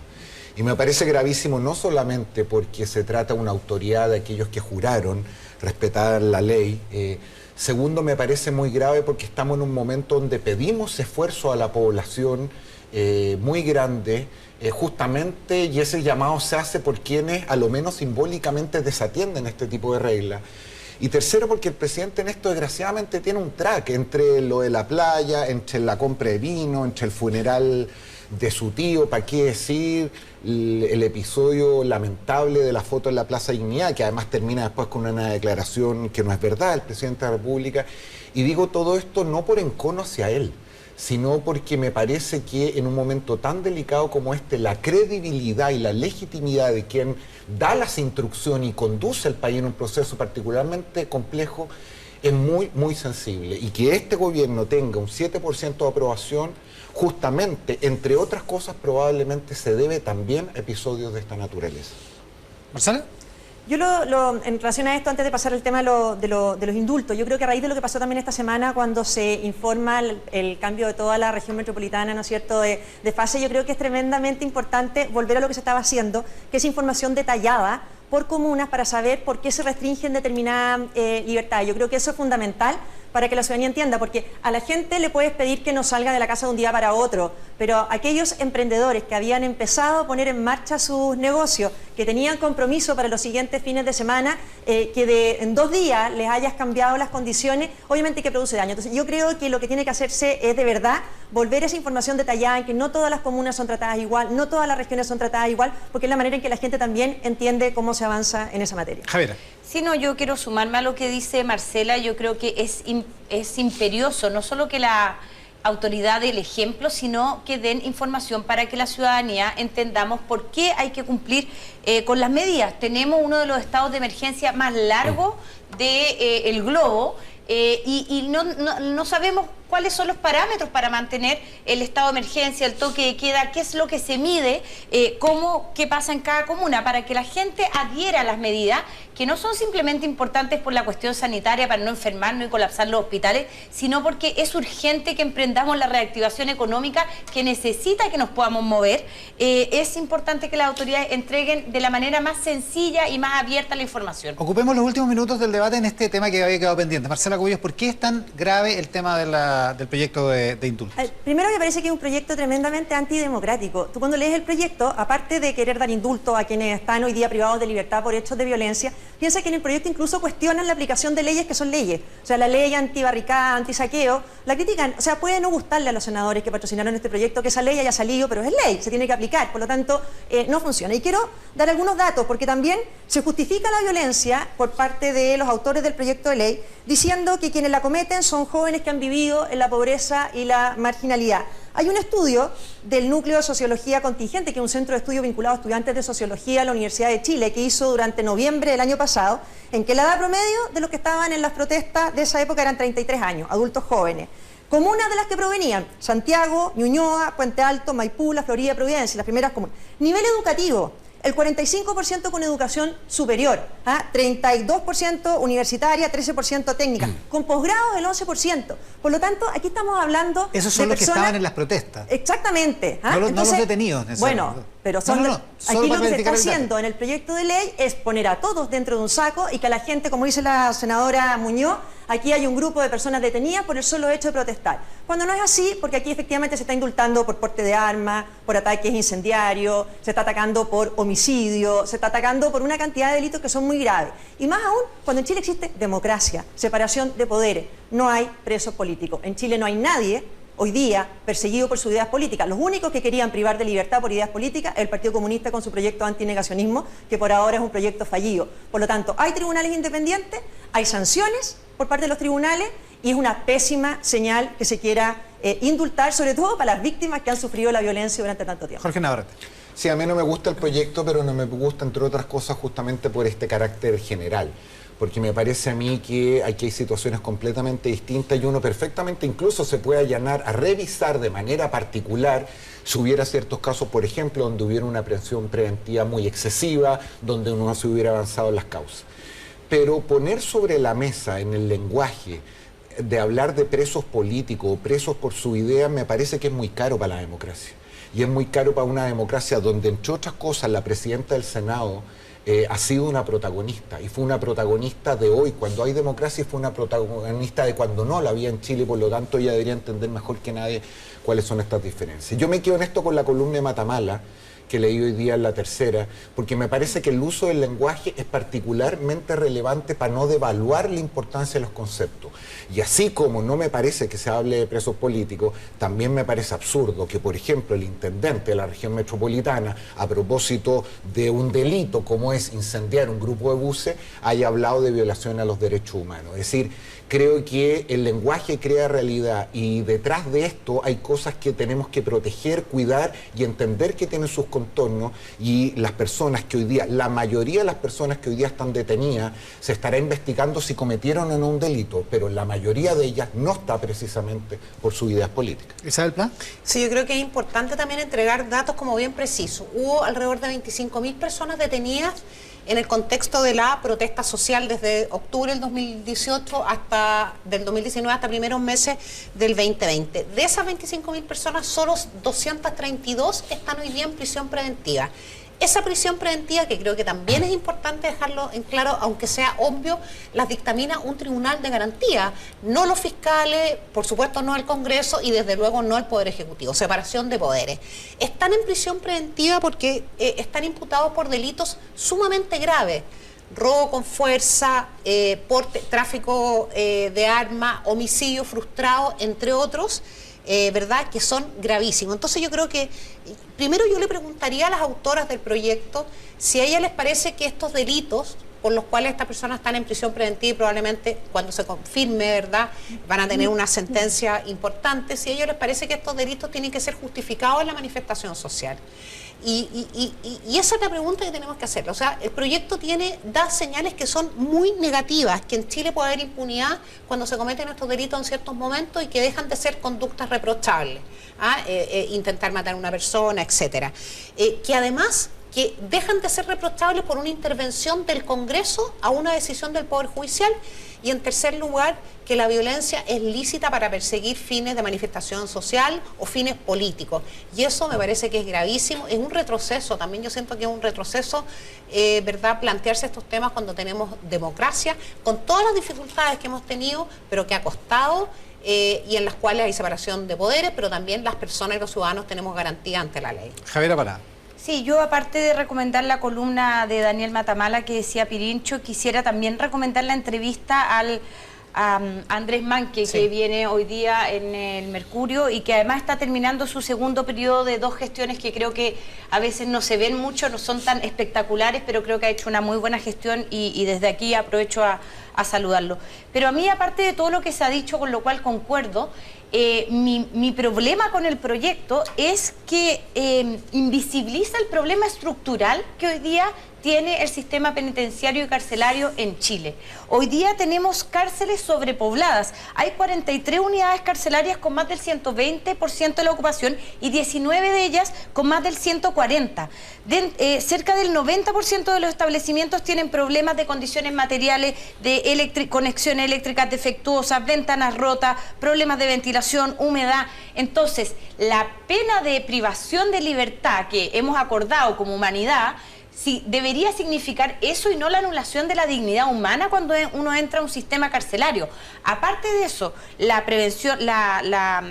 Y me parece gravísimo no solamente porque se trata de una autoridad de aquellos que juraron respetar la ley. Segundo, me parece muy grave porque estamos en un momento donde pedimos esfuerzo a la población muy grande, justamente, y ese llamado se hace por quienes a lo menos simbólicamente desatienden este tipo de reglas. Y tercero, porque el presidente en esto desgraciadamente tiene un track entre lo de la playa, entre la compra de vino, entre el funeral de su tío, para qué decir, el episodio lamentable de la foto en la Plaza Dignidad, que además termina después con una declaración que no es verdad del presidente de la República. Y digo todo esto no por encono hacia él, sino porque me parece que en un momento tan delicado como este, la credibilidad y la legitimidad de quien da las instrucciones y conduce al país en un proceso particularmente complejo es muy, muy sensible. Y que este gobierno tenga un 7% de aprobación, justamente, entre otras cosas, probablemente se debe también a episodios de esta naturaleza.
¿Marcela?
Yo en relación a esto, antes de pasar al tema de los indultos, yo creo que a raíz de lo que pasó también esta semana cuando se informa el cambio de toda la región metropolitana, ¿no es cierto?, de fase, yo creo que es tremendamente importante volver a lo que se estaba haciendo, que es información detallada por comunas para saber por qué se restringen determinada libertad. Yo creo que eso es fundamental para que la ciudadanía entienda, porque a la gente le puedes pedir que no salga de la casa de un día para otro, pero aquellos emprendedores que habían empezado a poner en marcha sus negocios, que tenían compromiso para los siguientes fines de semana, que en 2 días les hayas cambiado las condiciones, obviamente que produce daño. Entonces yo creo que lo que tiene que hacerse es de verdad volver esa información detallada, en que no todas las comunas son tratadas igual, no todas las regiones son tratadas igual, porque es la manera en que la gente también entiende cómo se avanza en esa materia.
Javiera.
Sí, no, yo quiero sumarme a lo que dice Marcela. Yo creo que es imperioso, no solo que la autoridad dé el ejemplo, sino que den información para que la ciudadanía entendamos por qué hay que cumplir con las medidas. Tenemos uno de los estados de emergencia más largos del globo y no sabemos cuáles son los parámetros para mantener el estado de emergencia, el toque de queda, qué es lo que se mide, qué pasa en cada comuna, para que la gente adhiera a las medidas, que no son simplemente importantes por la cuestión sanitaria, para no enfermarnos y colapsar los hospitales, sino porque es urgente que emprendamos la reactivación económica que necesita que nos podamos mover. Es importante que las autoridades entreguen de la manera más sencilla y más abierta la información.
Ocupemos los últimos minutos del debate en este tema que había quedado pendiente. Marcela Cubillos, ¿por qué es tan grave el tema del proyecto de indultos?
Primero, me parece que es un proyecto tremendamente antidemocrático. Tú cuando lees el proyecto, aparte de querer dar indulto a quienes están hoy día privados de libertad por hechos de violencia, piensa que en el proyecto incluso cuestionan la aplicación de leyes que son leyes. O sea, la ley antibarricada, antisaqueo, la critican. O sea, puede no gustarle a los senadores que patrocinaron este proyecto que esa ley haya salido, pero es ley, se tiene que aplicar. Por lo tanto, no funciona. Y quiero dar algunos datos, porque también se justifica la violencia por parte de los autores del proyecto de ley, diciendo que quienes la cometen son jóvenes que han vivido en la pobreza y la marginalidad. Hay un estudio del Núcleo de Sociología Contingente, que es un centro de estudio vinculado a estudiantes de sociología de la Universidad de Chile, que hizo durante noviembre del año pasado, en que la edad promedio de los que estaban en las protestas de esa época eran 33 años, adultos jóvenes. Comunas de las que provenían: Santiago, Ñuñoa, Puente Alto, Maipú, La Florida, Providencia, las primeras comunas. Nivel educativo: el 45% con educación superior, 32% universitaria, 13% técnica, con posgrados el 11%. Por lo tanto, aquí estamos hablando
Esos son
de
los que
personas...
estaban en las protestas.
Exactamente.
No los detenidos.
Bueno, pero son
solo
aquí lo
para
que se está
verificar el dato.
haciendo en el proyecto de ley es poner a todos dentro de un saco y que a la gente, como dice la senadora Muñoz, aquí hay un grupo de personas detenidas por el solo hecho de protestar. Cuando no es así, porque aquí efectivamente se está indultando por porte de armas, por ataques incendiarios, se está atacando por homicidio, se está atacando por una cantidad de delitos que son muy graves. Y más aún, cuando en Chile existe democracia, separación de poderes, no hay presos políticos. En Chile no hay nadie hoy día perseguido por sus ideas políticas. Los únicos que querían privar de libertad por ideas políticas es el Partido Comunista con su proyecto antinegacionismo, que por ahora es un proyecto fallido. Por lo tanto, hay tribunales independientes, hay sanciones por parte de los tribunales y es una pésima señal que se quiera indultar, sobre todo para las víctimas que han sufrido la violencia durante tanto tiempo.
Jorge Navarrete.
Sí, a mí no me gusta el proyecto, pero no me gusta, entre otras cosas, justamente por este carácter general. Porque me parece a mí que aquí hay situaciones completamente distintas y uno perfectamente incluso se puede allanar a revisar de manera particular si hubiera ciertos casos, por ejemplo, donde hubiera una prisión preventiva muy excesiva, donde no se hubiera avanzado en las causas. Pero poner sobre la mesa en el lenguaje de hablar de presos políticos o presos por su idea me parece que es muy caro para la democracia. Y es muy caro para una democracia donde, entre otras cosas, la presidenta del Senado ha sido una protagonista, y fue una protagonista de hoy, cuando hay democracia, y fue una protagonista de cuando no la había en Chile, por lo tanto ella debería entender mejor que nadie cuáles son estas diferencias. Yo me quedo en esto con la columna de Matamala, que leí hoy día en La Tercera, porque me parece que el uso del lenguaje es particularmente relevante para no devaluar la importancia de los conceptos. Y así como no me parece que se hable de presos políticos, también me parece absurdo que, por ejemplo, el intendente de la región metropolitana, a propósito de un delito como es incendiar un grupo de buses, haya hablado de violación a los derechos humanos. Es decir, creo que el lenguaje crea realidad y detrás de esto hay cosas que tenemos que proteger, cuidar y entender que tienen sus contornos, y las personas que hoy día, la mayoría de las personas que hoy día están detenidas, se estará investigando si cometieron o no un delito, pero la mayoría de ellas no está precisamente por sus ideas políticas.
¿Isabel Pla?
Sí, yo creo que es importante también entregar datos como bien precisos. Hubo alrededor de 25.000 personas detenidas en el contexto de la protesta social desde octubre del 2018 hasta del 2019 hasta primeros meses del 2020. De esas 25.000 personas, solo 232 están hoy día en prisión preventiva. Esa prisión preventiva, que creo que también es importante dejarlo en claro, aunque sea obvio, las dictamina un tribunal de garantía, no los fiscales, por supuesto no el Congreso y desde luego no el Poder Ejecutivo, separación de poderes. Están en prisión preventiva porque están imputados por delitos sumamente graves: robo con fuerza, tráfico de armas, homicidio frustrado, entre otros. ¿Verdad? Que son gravísimos. Entonces yo creo que, primero yo le preguntaría a las autoras del proyecto si a ellas les parece que estos delitos por los cuales estas personas están en prisión preventiva y probablemente cuando se confirme, ¿verdad?, van a tener una sentencia importante, si a ellos les parece que estos delitos tienen que ser justificados en la manifestación social. Y esa es la pregunta que tenemos que hacer. O sea, el proyecto da señales que son muy negativas, que en Chile puede haber impunidad cuando se cometen estos delitos en ciertos momentos y que dejan de ser conductas reprochables, intentar matar a una persona, etcétera. Que además que dejan de ser reprochables por una intervención del Congreso a una decisión del Poder Judicial. Y en tercer lugar, que la violencia es lícita para perseguir fines de manifestación social o fines políticos. Y eso me parece que es gravísimo, es un retroceso, también yo siento que es un retroceso, ¿verdad?, plantearse estos temas cuando tenemos democracia, con todas las dificultades que hemos tenido, pero que ha costado, y en las cuales hay separación de poderes, pero también las personas y los ciudadanos tenemos garantía ante la ley.
Javiera Pará.
Sí, yo aparte de recomendar la columna de Daniel Matamala que decía Pirincho, quisiera también recomendar la entrevista a Andrés Manque, sí, que viene hoy día en el Mercurio y que además está terminando su segundo periodo de 2 gestiones que creo que a veces no se ven mucho, no son tan espectaculares, pero creo que ha hecho una muy buena gestión y desde aquí aprovecho a saludarlo. Pero a mí, aparte de todo lo que se ha dicho, con lo cual concuerdo, mi problema con el proyecto es que invisibiliza el problema estructural que hoy día tiene el sistema penitenciario y carcelario en Chile. Hoy día tenemos cárceles sobrepobladas. Hay 43 unidades carcelarias con más del 120% de la ocupación y 19 de ellas con más del 140%. Cerca del 90% de los establecimientos tienen problemas de condiciones materiales, de conexiones eléctricas defectuosas, ventanas rotas, problemas de ventilación, humedad. Entonces, la pena de privación de libertad que hemos acordado como humanidad debería significar eso y no la anulación de la dignidad humana cuando uno entra a un sistema carcelario. Aparte de eso, la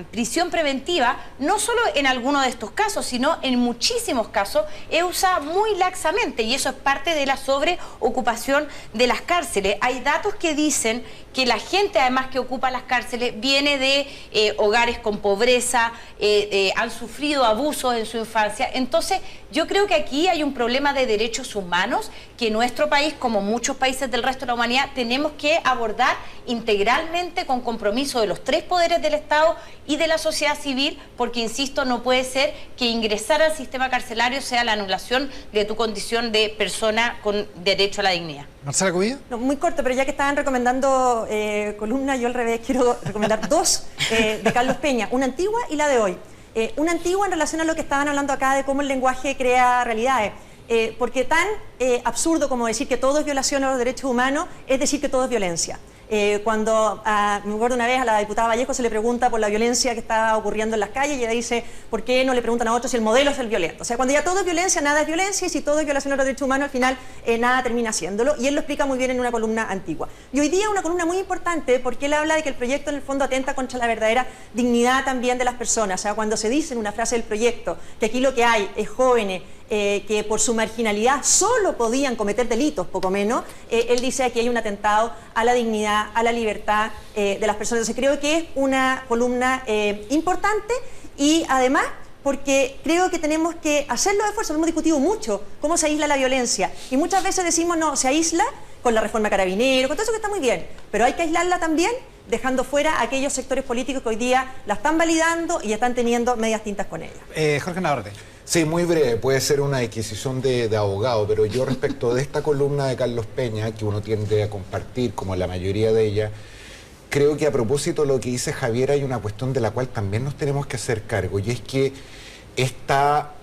prisión preventiva, no solo en alguno de estos casos, sino en muchísimos casos, es usada muy laxamente y eso es parte de la sobreocupación de las cárceles. Hay datos que dicen que la gente además que ocupa las cárceles viene de hogares con pobreza, han sufrido abusos en su infancia. Entonces, yo creo que aquí hay un problema de derechos humanos que nuestro país, como muchos países del resto de la humanidad, tenemos que abordar integralmente con compromiso de los tres poderes del Estado y de la sociedad civil, porque, insisto, no puede ser que ingresar al sistema carcelario sea la anulación de tu condición de persona con derecho a la dignidad.
Marcela Cubillos.
No, muy corto, pero ya que estaban recomendando columnas, yo al revés quiero recomendar dos de Carlos Peña, una antigua y la de hoy. Una antigua en relación a lo que estaban hablando acá de cómo el lenguaje crea realidades. Porque tan absurdo como decir que todo es violación a los derechos humanos es decir que todo es violencia. Cuando, me acuerdo una vez a la diputada Vallejo se le pregunta por la violencia que está ocurriendo en las calles y ella dice, ¿por qué no le preguntan a otros si el modelo es el violento? O sea, cuando ya todo es violencia, nada es violencia, y si todo es violación a los derechos humanos, al final nada termina haciéndolo, y él lo explica muy bien en una columna antigua. Y hoy día una columna muy importante porque él habla de que el proyecto en el fondo atenta contra la verdadera dignidad también de las personas. O sea, cuando se dice en una frase del proyecto que aquí lo que hay es jóvenes que por su marginalidad solo podían cometer delitos, poco menos, él dice aquí hay un atentado a la dignidad, a la libertad de las personas. Entonces creo que es una columna importante y además porque creo que tenemos que hacer los esfuerzos. Hemos discutido mucho cómo se aísla la violencia y muchas veces decimos no, se aísla con la reforma carabinero, con todo eso que está muy bien, pero hay que aislarla también dejando fuera a aquellos sectores políticos que hoy día la están validando y están teniendo medias tintas con ella.
Jorge Navarrete.
Sí, muy breve, puede ser una adquisición de abogado, pero yo respecto de esta columna de Carlos Peña, que uno tiende a compartir como la mayoría de ellas, creo que a propósito de lo que dice Javier hay una cuestión de la cual también nos tenemos que hacer cargo, y es que esta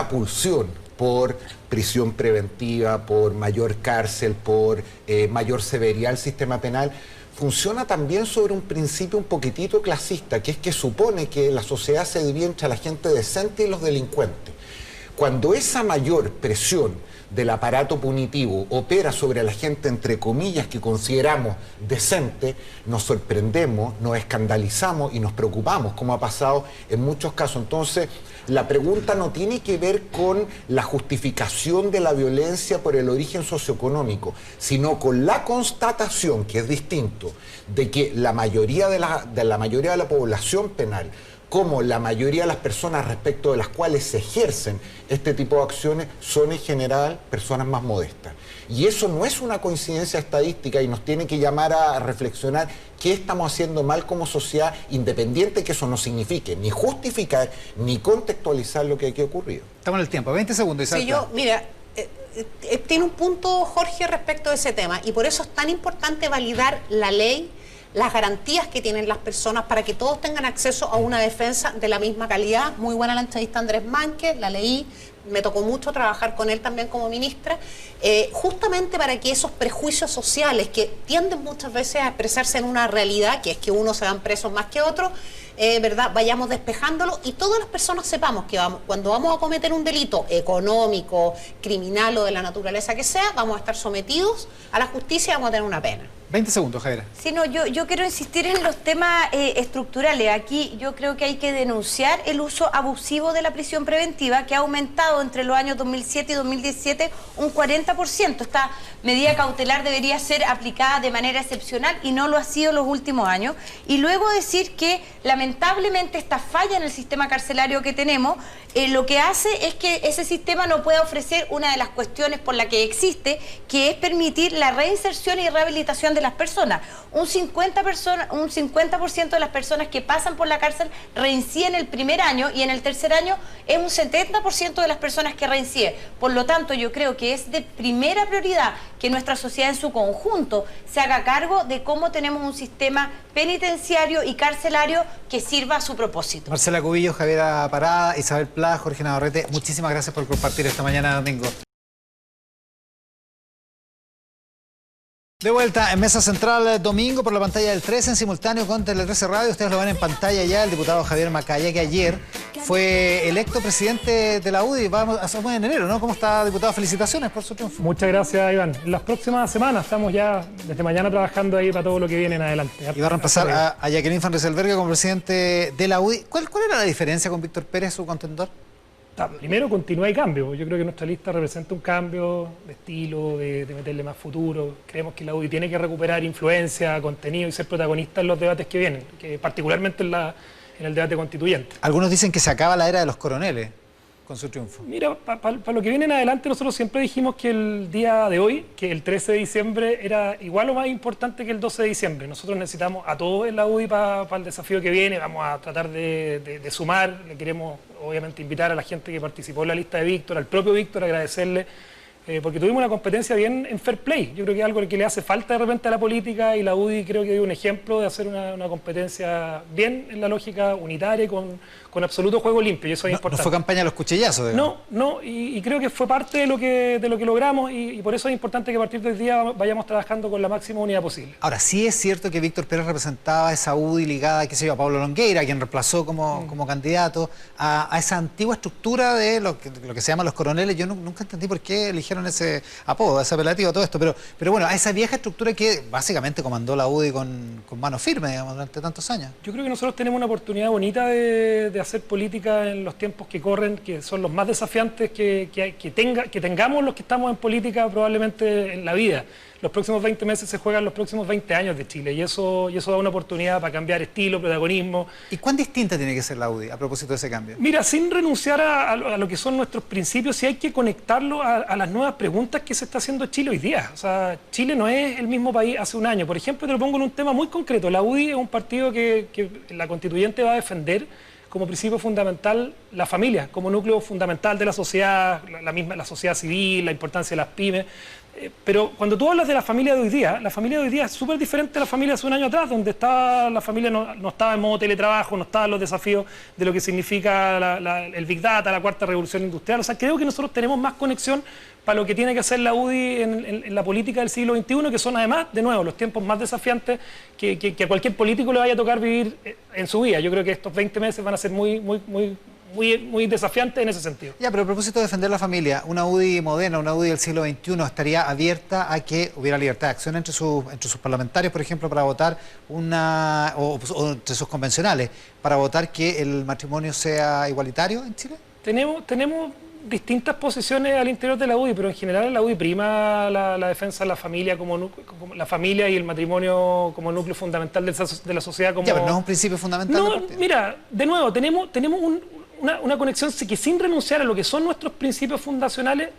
pulsión por prisión preventiva, por mayor cárcel, por mayor severidad del sistema penal, funciona también sobre un principio un poquitito clasista, que es que supone que la sociedad se divide entre la gente decente y los delincuentes. Cuando esa mayor presión del aparato punitivo opera sobre la gente, entre comillas, que consideramos decente, nos sorprendemos, nos escandalizamos y nos preocupamos, como ha pasado en muchos casos. Entonces, la pregunta no tiene que ver con la justificación de la violencia por el origen socioeconómico, sino con la constatación, que es distinto, de que la mayoría de la población penal, como la mayoría de las personas respecto de las cuales se ejercen este tipo de acciones, son en general personas más modestas. Y eso no es una coincidencia estadística y nos tiene que llamar a reflexionar qué estamos haciendo mal como sociedad, independiente que eso no signifique ni justificar ni contextualizar lo que aquí ha ocurrido.
Estamos en el tiempo, 20 segundos.
Sí, mira, tiene un punto Jorge respecto de ese tema y por eso es tan importante validar la ley, las garantías que tienen las personas para que todos tengan acceso a una defensa de la misma calidad. Muy buena la entrevista a Andrés Manque, la leí, me tocó mucho trabajar con él también como ministra, justamente para que esos prejuicios sociales que tienden muchas veces a expresarse en una realidad, que es que unos se dan presos más que otros, ¿verdad? Vayamos despejándolo y todas las personas sepamos que cuando vamos a cometer un delito económico, criminal o de la naturaleza que sea, vamos a estar sometidos a la justicia y vamos a tener una pena.
20 segundos, Javier.
Sí, no, yo quiero insistir en los temas estructurales. Aquí yo creo que hay que denunciar el uso abusivo de la prisión preventiva, que ha aumentado entre los años 2007 y 2017 un 40%. Esta medida cautelar debería ser aplicada de manera excepcional y no lo ha sido en los últimos años. Y luego decir que lamentablemente esta falla en el sistema carcelario que tenemos, lo que hace es que ese sistema no pueda ofrecer una de las cuestiones por la que existe, que es permitir la reinserción y rehabilitación de de las personas. Un 50% de las personas que pasan por la cárcel reinciden el primer año y en el tercer año es un 70% de las personas que reinciden. Por lo tanto, yo creo que es de primera prioridad que nuestra sociedad en su conjunto se haga cargo de cómo tenemos un sistema penitenciario y carcelario que sirva a su propósito.
Marcela Cubillos, Javiera Pará, Isabel Pla, Jorge Navarrete, muchísimas gracias por compartir esta mañana domingo. De vuelta en Mesa Central, domingo por la pantalla del 13 en simultáneo con Tele 13 Radio. Ustedes lo ven en pantalla ya, el diputado Javier Macaya, que ayer fue electo presidente de la UDI. Vamos en enero, ¿no? ¿Cómo está, diputado? Felicitaciones por su triunfo.
Muchas gracias, Iván. En las próximas semanas estamos ya desde mañana trabajando ahí para todo lo que viene en adelante.
Y va a reemplazar a Jacqueline Van Rieselberghe como presidente de la UDI. ¿Cuál era la diferencia con Víctor Pérez, su contendor?
Primero, continúa el cambio. Yo creo que nuestra lista representa un cambio de estilo, de meterle más futuro. Creemos que la UDI tiene que recuperar influencia, contenido y ser protagonista en los debates que vienen, que particularmente en el debate constituyente.
Algunos dicen que se acaba la era de los coroneles con su triunfo.
Mira, para lo que viene en adelante, nosotros siempre dijimos que el día de hoy, que el 13 de diciembre, era igual o más importante que el 12 de diciembre. Nosotros necesitamos a todos en la UDI para el desafío que viene. Vamos a tratar de sumar. Le queremos, obviamente, invitar a la gente que participó en la lista de Víctor, al propio Víctor, agradecerle, porque tuvimos una competencia bien en fair play. Yo creo que es algo que le hace falta de repente a la política, y la UDI creo que dio un ejemplo de hacer una competencia bien en la lógica unitaria y con absoluto juego limpio, y eso es importante.
No fue campaña a los cuchillazos, digamos.
No, y creo que fue parte de lo que logramos, y por eso es importante que a partir de hoy día vayamos trabajando con la máxima unidad posible.
Ahora, sí es cierto que Víctor Pérez representaba esa UDI ligada, qué sé yo, a Pablo Longueira, quien reemplazó como candidato, a esa antigua estructura de lo que se llama los coroneles. Yo nunca entendí por qué eligieron ese apodo, ese apelativo, todo esto, pero bueno, a esa vieja estructura que básicamente comandó la UDI con mano firme, digamos, durante tantos años.
Yo creo que nosotros tenemos una oportunidad bonita de hacer política en los tiempos que corren, que son los más desafiantes que tengamos los que estamos en política probablemente en la vida. Los próximos 20 meses se juegan los próximos 20 años de Chile, y eso da una oportunidad para cambiar estilo, protagonismo.
¿Y cuán distinta tiene que ser la UDI a propósito de ese cambio?
Mira, sin renunciar a lo que son nuestros principios, sí hay que conectarlo a las nuevas preguntas que se está haciendo Chile hoy día. O sea, Chile no es el mismo país hace un año. Por ejemplo, te lo pongo en un tema muy concreto. La UDI es un partido que la constituyente va a defender como principio fundamental la familia, como núcleo fundamental de la sociedad, la sociedad civil, la importancia de las pymes. Pero cuando tú hablas de la familia de hoy día, la familia de hoy día es súper diferente a la familia de hace un año atrás, donde la familia no estaba en modo teletrabajo, no estaban los desafíos de lo que significa el Big Data, la cuarta revolución industrial. O sea, creo que nosotros tenemos más conexión para lo que tiene que hacer la UDI en la política del siglo XXI, que son además, de nuevo, los tiempos más desafiantes que a cualquier político le vaya a tocar vivir en su vida. Yo creo que estos 20 meses van a ser muy desafiantes en ese sentido.
Ya, pero a propósito de defender la familia, una UDI moderna, una UDI del siglo XXI, ¿estaría abierta a que hubiera libertad de acción entre sus parlamentarios, por ejemplo, para votar o entre sus convencionales, para votar que el matrimonio sea igualitario en Chile?
Tenemos distintas posiciones al interior de la UDI, pero en general en la UDI prima la defensa de la familia como la familia y el matrimonio como núcleo fundamental de la sociedad.
Ya, pero no es un principio fundamental del partido.
Mira, de nuevo, tenemos una conexión que, sin renunciar a lo que son nuestros principios fundacionales,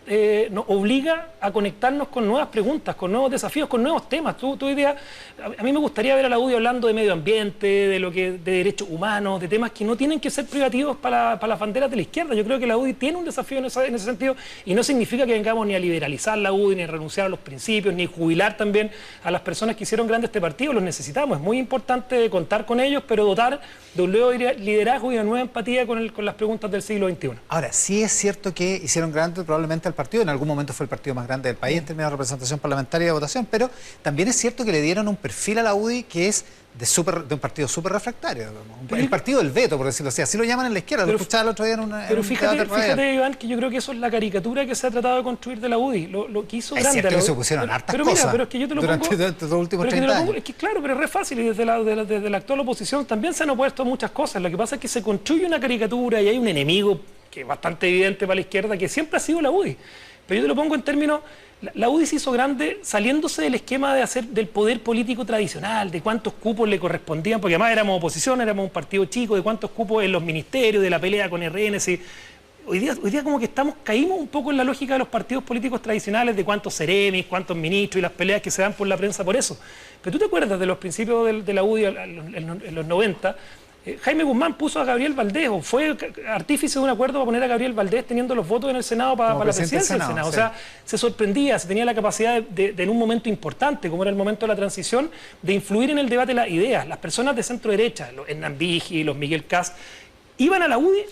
nos obliga a conectarnos con nuevas preguntas, con nuevos desafíos, con nuevos temas. A mí me gustaría ver a la UDI hablando de medio ambiente, de derechos humanos, de temas que no tienen que ser privativos para las banderas de la izquierda. Yo creo que la UDI tiene un desafío en ese sentido, y no significa que vengamos ni a liberalizar la UDI, ni a renunciar a los principios, ni jubilar también a las personas que hicieron grande este partido. Los necesitamos, es muy importante contar con ellos, pero dotar de un nuevo liderazgo y una nueva empatía con las preguntas del siglo XXI.
Ahora, sí es cierto que hicieron grande probablemente al partido, en algún momento fue el partido más grande del país en términos de representación parlamentaria y de votación, pero también es cierto que le dieron un perfil a la UDI que es de un partido súper refractario, el partido del veto, por decirlo así lo llaman en la izquierda. Lo escuchaba el otro día en un
fíjate, Iván, que yo creo que eso es la caricatura que se ha tratado de construir de la UDI, lo que hizo grande.
Es cierto que se opusieron hartas cosas
pero es que yo te lo pongo
durante los últimos 30 años.
Es que claro, pero es re fácil, y desde la actual oposición también se han opuesto muchas cosas. Lo que pasa es que se construye una caricatura y hay un enemigo que es bastante evidente para la izquierda, que siempre ha sido la UDI. Pero yo te lo pongo en términos, la UDI se hizo grande saliéndose del esquema del poder político tradicional, de cuántos cupos le correspondían, porque además éramos oposición, éramos un partido chico, de cuántos cupos en los ministerios, de la pelea con RN. hoy día como que caímos un poco en la lógica de los partidos políticos tradicionales, de cuántos seremis, cuántos ministros y las peleas que se dan por la prensa por eso. Pero tú te acuerdas de los principios de la UDI en los 90, Jaime Guzmán puso a Gabriel Valdés, o fue artífice de un acuerdo para poner a Gabriel Valdés teniendo los votos en el Senado para la presidencia del Senado. Sí. O sea, se sorprendía, se tenía la capacidad de en un momento importante, como era el momento de la transición, de influir en el debate de las ideas. Las personas de centro derecha, los Hernán Vigi, los Miguel Kast, iban a la UDI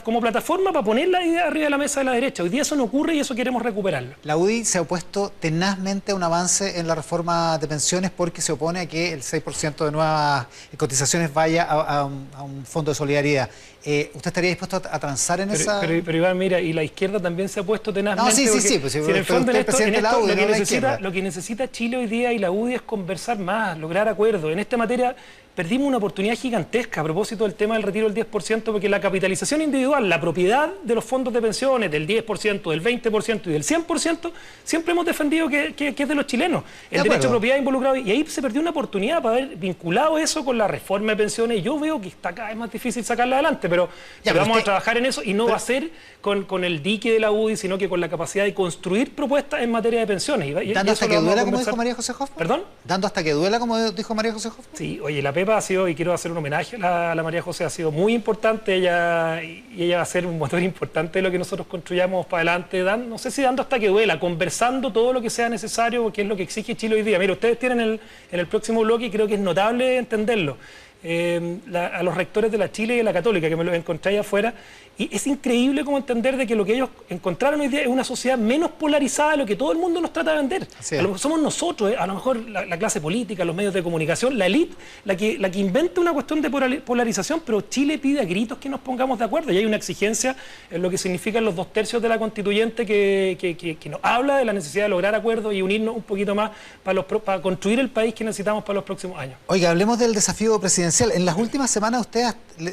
como plataforma para poner la idea arriba de la mesa de la derecha. Hoy día eso no ocurre y eso queremos recuperarlo.
La UDI se ha opuesto tenazmente a un avance en la reforma de pensiones porque se opone a que el 6% de nuevas cotizaciones vaya a un fondo de solidaridad. ¿Usted estaría dispuesto a transar en esa...?
Pero Iván, mira, y la izquierda también se ha opuesto tenazmente.
No, sí, pues,
si en el fondo
UDI,
lo que necesita Chile hoy día y la UDI es conversar más, lograr acuerdos. En esta materia perdimos una oportunidad gigantesca a propósito del tema del retiro del 10%, porque la capitalización individual, la propiedad de los fondos de pensiones, del 10%, del 20% y del 100%, siempre hemos defendido que es de los chilenos. El derecho a propiedad involucrado, y ahí se perdió una oportunidad para haber vinculado eso con la reforma de pensiones. Yo veo que está cada vez más difícil sacarla adelante, pero vamos a trabajar en eso, y no va a ser con el dique de la UDI, sino que con la capacidad de construir propuestas en materia de pensiones.
¿Dando hasta que duela, como dijo María José Hoffman?
¿Perdón?
¿Dando hasta que duela, como dijo María José Hoffman?
Sí, oye, la Pepa ha sido, y quiero hacer un homenaje a la María José, ha sido muy importante, ella va a ser un motor importante de lo que nosotros construyamos para adelante, no sé si dando hasta que duela, conversando todo lo que sea necesario, porque es lo que exige Chile hoy día. Mira, ustedes tienen en el próximo bloque, y creo que es notable entenderlo, a los rectores de la Chile y de la Católica, que me los encontré allá afuera, y es increíble como entender de que lo que ellos encontraron hoy día es una sociedad menos polarizada de lo que todo el mundo nos trata de vender. A lo mejor somos nosotros, a lo mejor la clase política, los medios de comunicación, la élite, la que inventa una cuestión de polarización, pero Chile pide a gritos que nos pongamos de acuerdo, y hay una exigencia en lo que significan los 2/3 de la constituyente que nos habla de la necesidad de lograr acuerdos y unirnos un poquito más para construir el país que necesitamos para los próximos años.
Oiga, hablemos del desafío presidencial. En las últimas semanas usted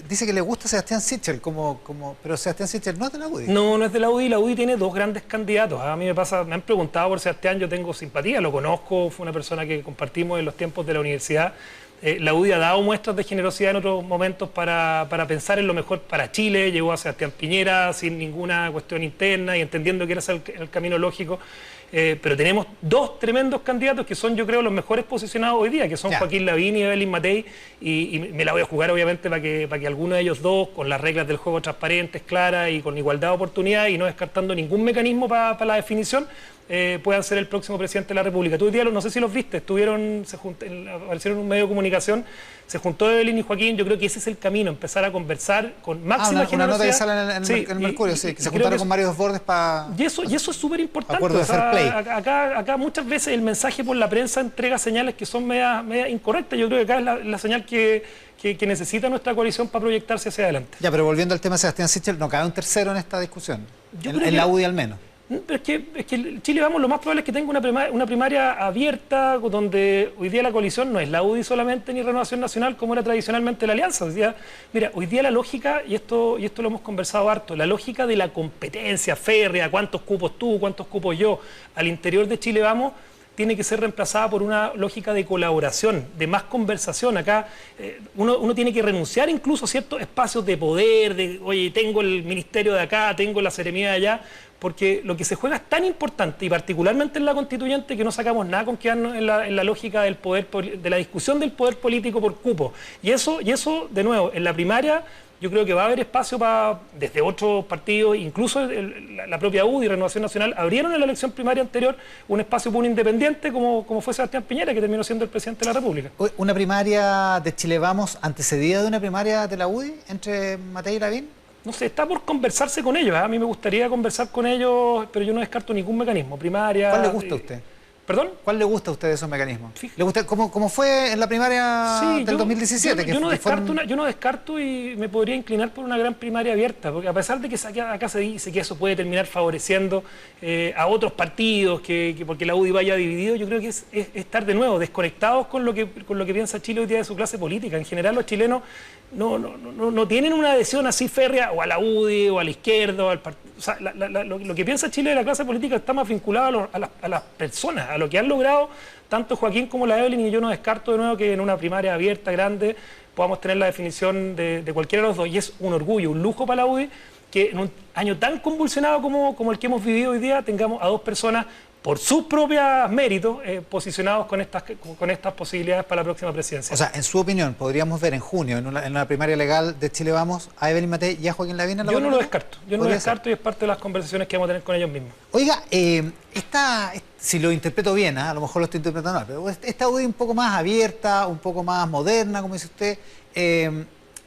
dice que le gusta Sebastián Sichel, pero Sebastián Sichel no es de la UDI.
No es de la UDI. La UDI tiene dos grandes candidatos. A mí me han preguntado por Sebastián, yo tengo simpatía, lo conozco, fue una persona que compartimos en los tiempos de la universidad. La UDI ha dado muestras de generosidad en otros momentos para pensar en lo mejor para Chile. Llegó a Sebastián Piñera sin ninguna cuestión interna y entendiendo que era el camino lógico. Pero tenemos dos tremendos candidatos que son, yo creo, los mejores posicionados hoy día, que son Joaquín Lavín y Evelyn Matei, y me la voy a jugar obviamente para que alguno de ellos dos, con las reglas del juego transparentes, claras y con igualdad de oportunidades y no descartando ningún mecanismo para la definición, puedan ser el próximo presidente de la República. Tú hoy día, no sé si los viste, aparecieron en un medio de comunicación, se juntó Evelyn y Joaquín. Yo creo que ese es el camino, empezar a conversar con máxima generosidad.
Una nota que sale en el Mercurio, que se juntaron con Mario Desbordes para...
Y eso es súper importante.
Acuerdo de fair play.
Acá muchas veces el mensaje por la prensa entrega señales que son media incorrectas. Yo creo que acá es la señal que necesita nuestra coalición para proyectarse hacia adelante.
Ya, pero volviendo al tema de Sebastián Sichel, no cabe un tercero en esta discusión, en la UDI al menos.
Pero es que Chile, lo más probable es que tenga una primaria abierta, donde hoy día la coalición no es la UDI solamente ni Renovación Nacional, como era tradicionalmente la alianza. Hoy día la lógica, y esto lo hemos conversado harto, la lógica de la competencia férrea, cuántos cupos tú, cuántos cupos yo, al interior de Chile Vamos, tiene que ser reemplazada por una lógica de colaboración, de más conversación. Acá uno tiene que renunciar incluso a ciertos espacios de poder, oye, tengo el ministerio de acá, tengo la seremía de allá, porque lo que se juega es tan importante, y particularmente en la constituyente, que no sacamos nada con quedarnos en la lógica del poder, de la discusión del poder político por cupo. Y eso, de nuevo, en la primaria, yo creo que va a haber espacio desde otros partidos, incluso la propia UDI y Renovación Nacional abrieron en la elección primaria anterior un espacio para un independiente como fue Sebastián Piñera, que terminó siendo el presidente de la República.
¿Una primaria de Chile Vamos antecedida de una primaria de la UDI entre Matei y Lavín?
No sé, está por conversarse con ellos. A mí me gustaría conversar con ellos, pero yo no descarto ningún mecanismo. Primaria...
¿Cuál le gusta a usted?
¿Perdón?
¿Cuál le gusta a usted de esos mecanismos? ¿Le gusta cómo fue en la primaria del 2017?
Yo no descarto y me podría inclinar por una gran primaria abierta, porque a pesar de que acá se dice que eso puede terminar favoreciendo a otros partidos, porque la UDI vaya dividido, yo creo que es estar de nuevo desconectados con lo que piensa Chile hoy día de su clase política. En general los chilenos no tienen una adhesión así férrea o a la UDI o a la izquierda o al partido. O sea, lo que piensa Chile de la clase política está más vinculado a las personas, a lo que han logrado tanto Joaquín como la Evelyn, y yo no descarto de nuevo que en una primaria abierta, grande, podamos tener la definición de cualquiera de los dos, y es un orgullo, un lujo para la UDI que en un año tan convulsionado como el que hemos vivido hoy día tengamos a dos personas por sus propios méritos posicionados con estas posibilidades para la próxima presidencia.
O sea, en su opinión, ¿podríamos ver en junio, en una primaria legal de Chile Vamos, a Evelyn Matei y a Joaquín Lavín en la
Yo no
boleta?
lo descarto y es parte de las conversaciones que vamos a tener con ellos mismos.
Oiga, si lo interpreto bien, a lo mejor lo estoy interpretando mal, pero esta UDI un poco más abierta, un poco más moderna, como dice usted,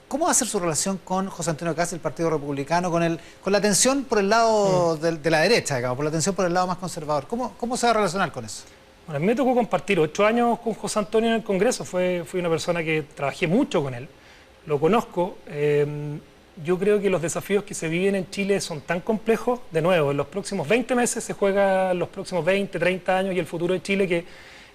¿cómo va a ser su relación con José Antonio Kast, el Partido Republicano, con la tensión por el lado de la derecha, digamos, por la tensión por el lado más conservador? ¿Cómo se va a relacionar con eso?
Bueno, a mí me tocó compartir 8 años con José Antonio en el Congreso. Fui una persona que trabajé mucho con él, lo conozco. Yo creo que los desafíos que se viven en Chile son tan complejos. De nuevo, en los próximos 20 meses se juegan los próximos 20, 30 años y el futuro de Chile, que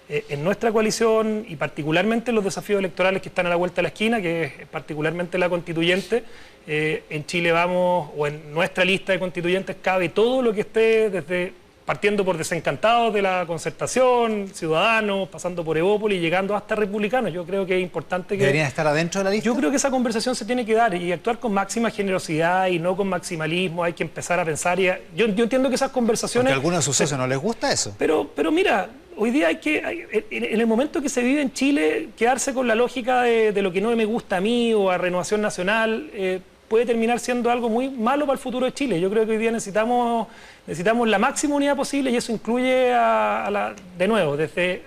en nuestra coalición y particularmente en los desafíos electorales que están a la vuelta de la esquina, que es particularmente la constituyente, en Chile Vamos, o en nuestra lista de constituyentes, cabe todo lo que esté partiendo por Desencantados de la Concertación, Ciudadanos, pasando por Evópolis y llegando hasta Republicanos. Yo creo que es importante que...
¿Deberían estar adentro de la lista?
Yo creo que esa conversación se tiene que dar y actuar con máxima generosidad y no con maximalismo. Hay que empezar a pensar yo entiendo que esas conversaciones...
Porque a algunos de sus socios no les gusta eso.
Pero mira, hoy día en el momento que se vive en Chile, quedarse con la lógica de lo que no me gusta a mí o a Renovación Nacional... puede terminar siendo algo muy malo para el futuro de Chile. Yo creo que hoy día necesitamos la máxima unidad posible y eso incluye de nuevo, desde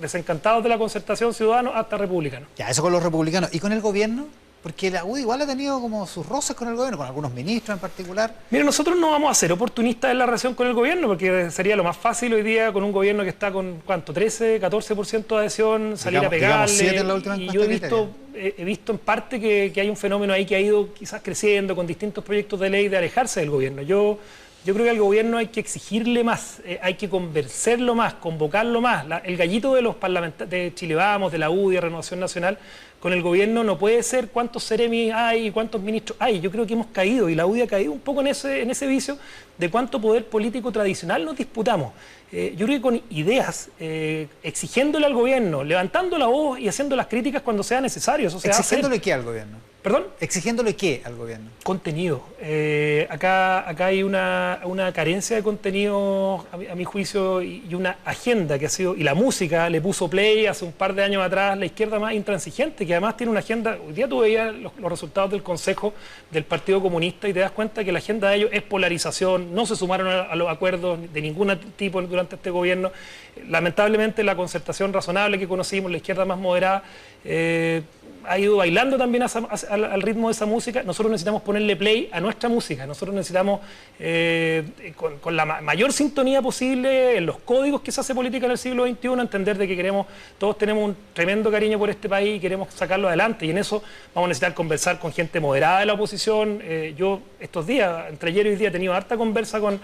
Desencantados de la Concertación, Ciudadanos hasta Republicanos.
Ya, eso con los republicanos. ¿Y con el gobierno? Porque la UDI igual ha tenido como sus roces con el gobierno, con algunos ministros en particular.
Mira, nosotros no vamos a ser oportunistas en la relación con el gobierno, porque sería lo más fácil hoy día con un gobierno que está con, ¿cuánto? 13, 14% de adhesión, salir a pegarle.
7 en la última
y yo he visto en parte que hay un fenómeno ahí que ha ido quizás creciendo con distintos proyectos de ley de alejarse del gobierno. Yo creo que al gobierno hay que exigirle más, hay que convencerlo más, convocarlo más. El gallito de los parlamentarios de Chile Vamos, de la UDI, de Renovación Nacional, con el gobierno no puede ser cuántos seremis hay y cuántos ministros hay. Yo creo que hemos caído, y la UDI ha caído un poco en ese vicio de cuánto poder político tradicional nos disputamos. Yo creo que con ideas, exigiéndole al gobierno, levantando la voz y haciendo las críticas cuando sea necesario. Eso se
¿Exigiéndole qué al gobierno?
¿Perdón?
¿Exigiéndole qué al gobierno?
Contenido. Acá hay una carencia de contenido, a mi juicio, y una agenda que ha sido... Y la música le puso play hace un par de años atrás, la izquierda más intransigente, que además tiene una agenda... Hoy día tú veías los resultados del Consejo del Partido Comunista y te das cuenta que la agenda de ellos es polarización, no se sumaron a los acuerdos de ningún tipo durante este gobierno. Lamentablemente la concertación razonable que conocimos, la izquierda más moderada, ha ido bailando también al ritmo de esa música. Nosotros necesitamos ponerle play a nuestra música. Nosotros necesitamos, con la mayor sintonía posible, en los códigos que se hace política en el siglo XXI, entender de que todos tenemos un tremendo cariño por este país y queremos sacarlo adelante. Y en eso vamos a necesitar conversar con gente moderada de la oposición. Yo estos días, entre ayer y hoy día, he tenido harta conversa con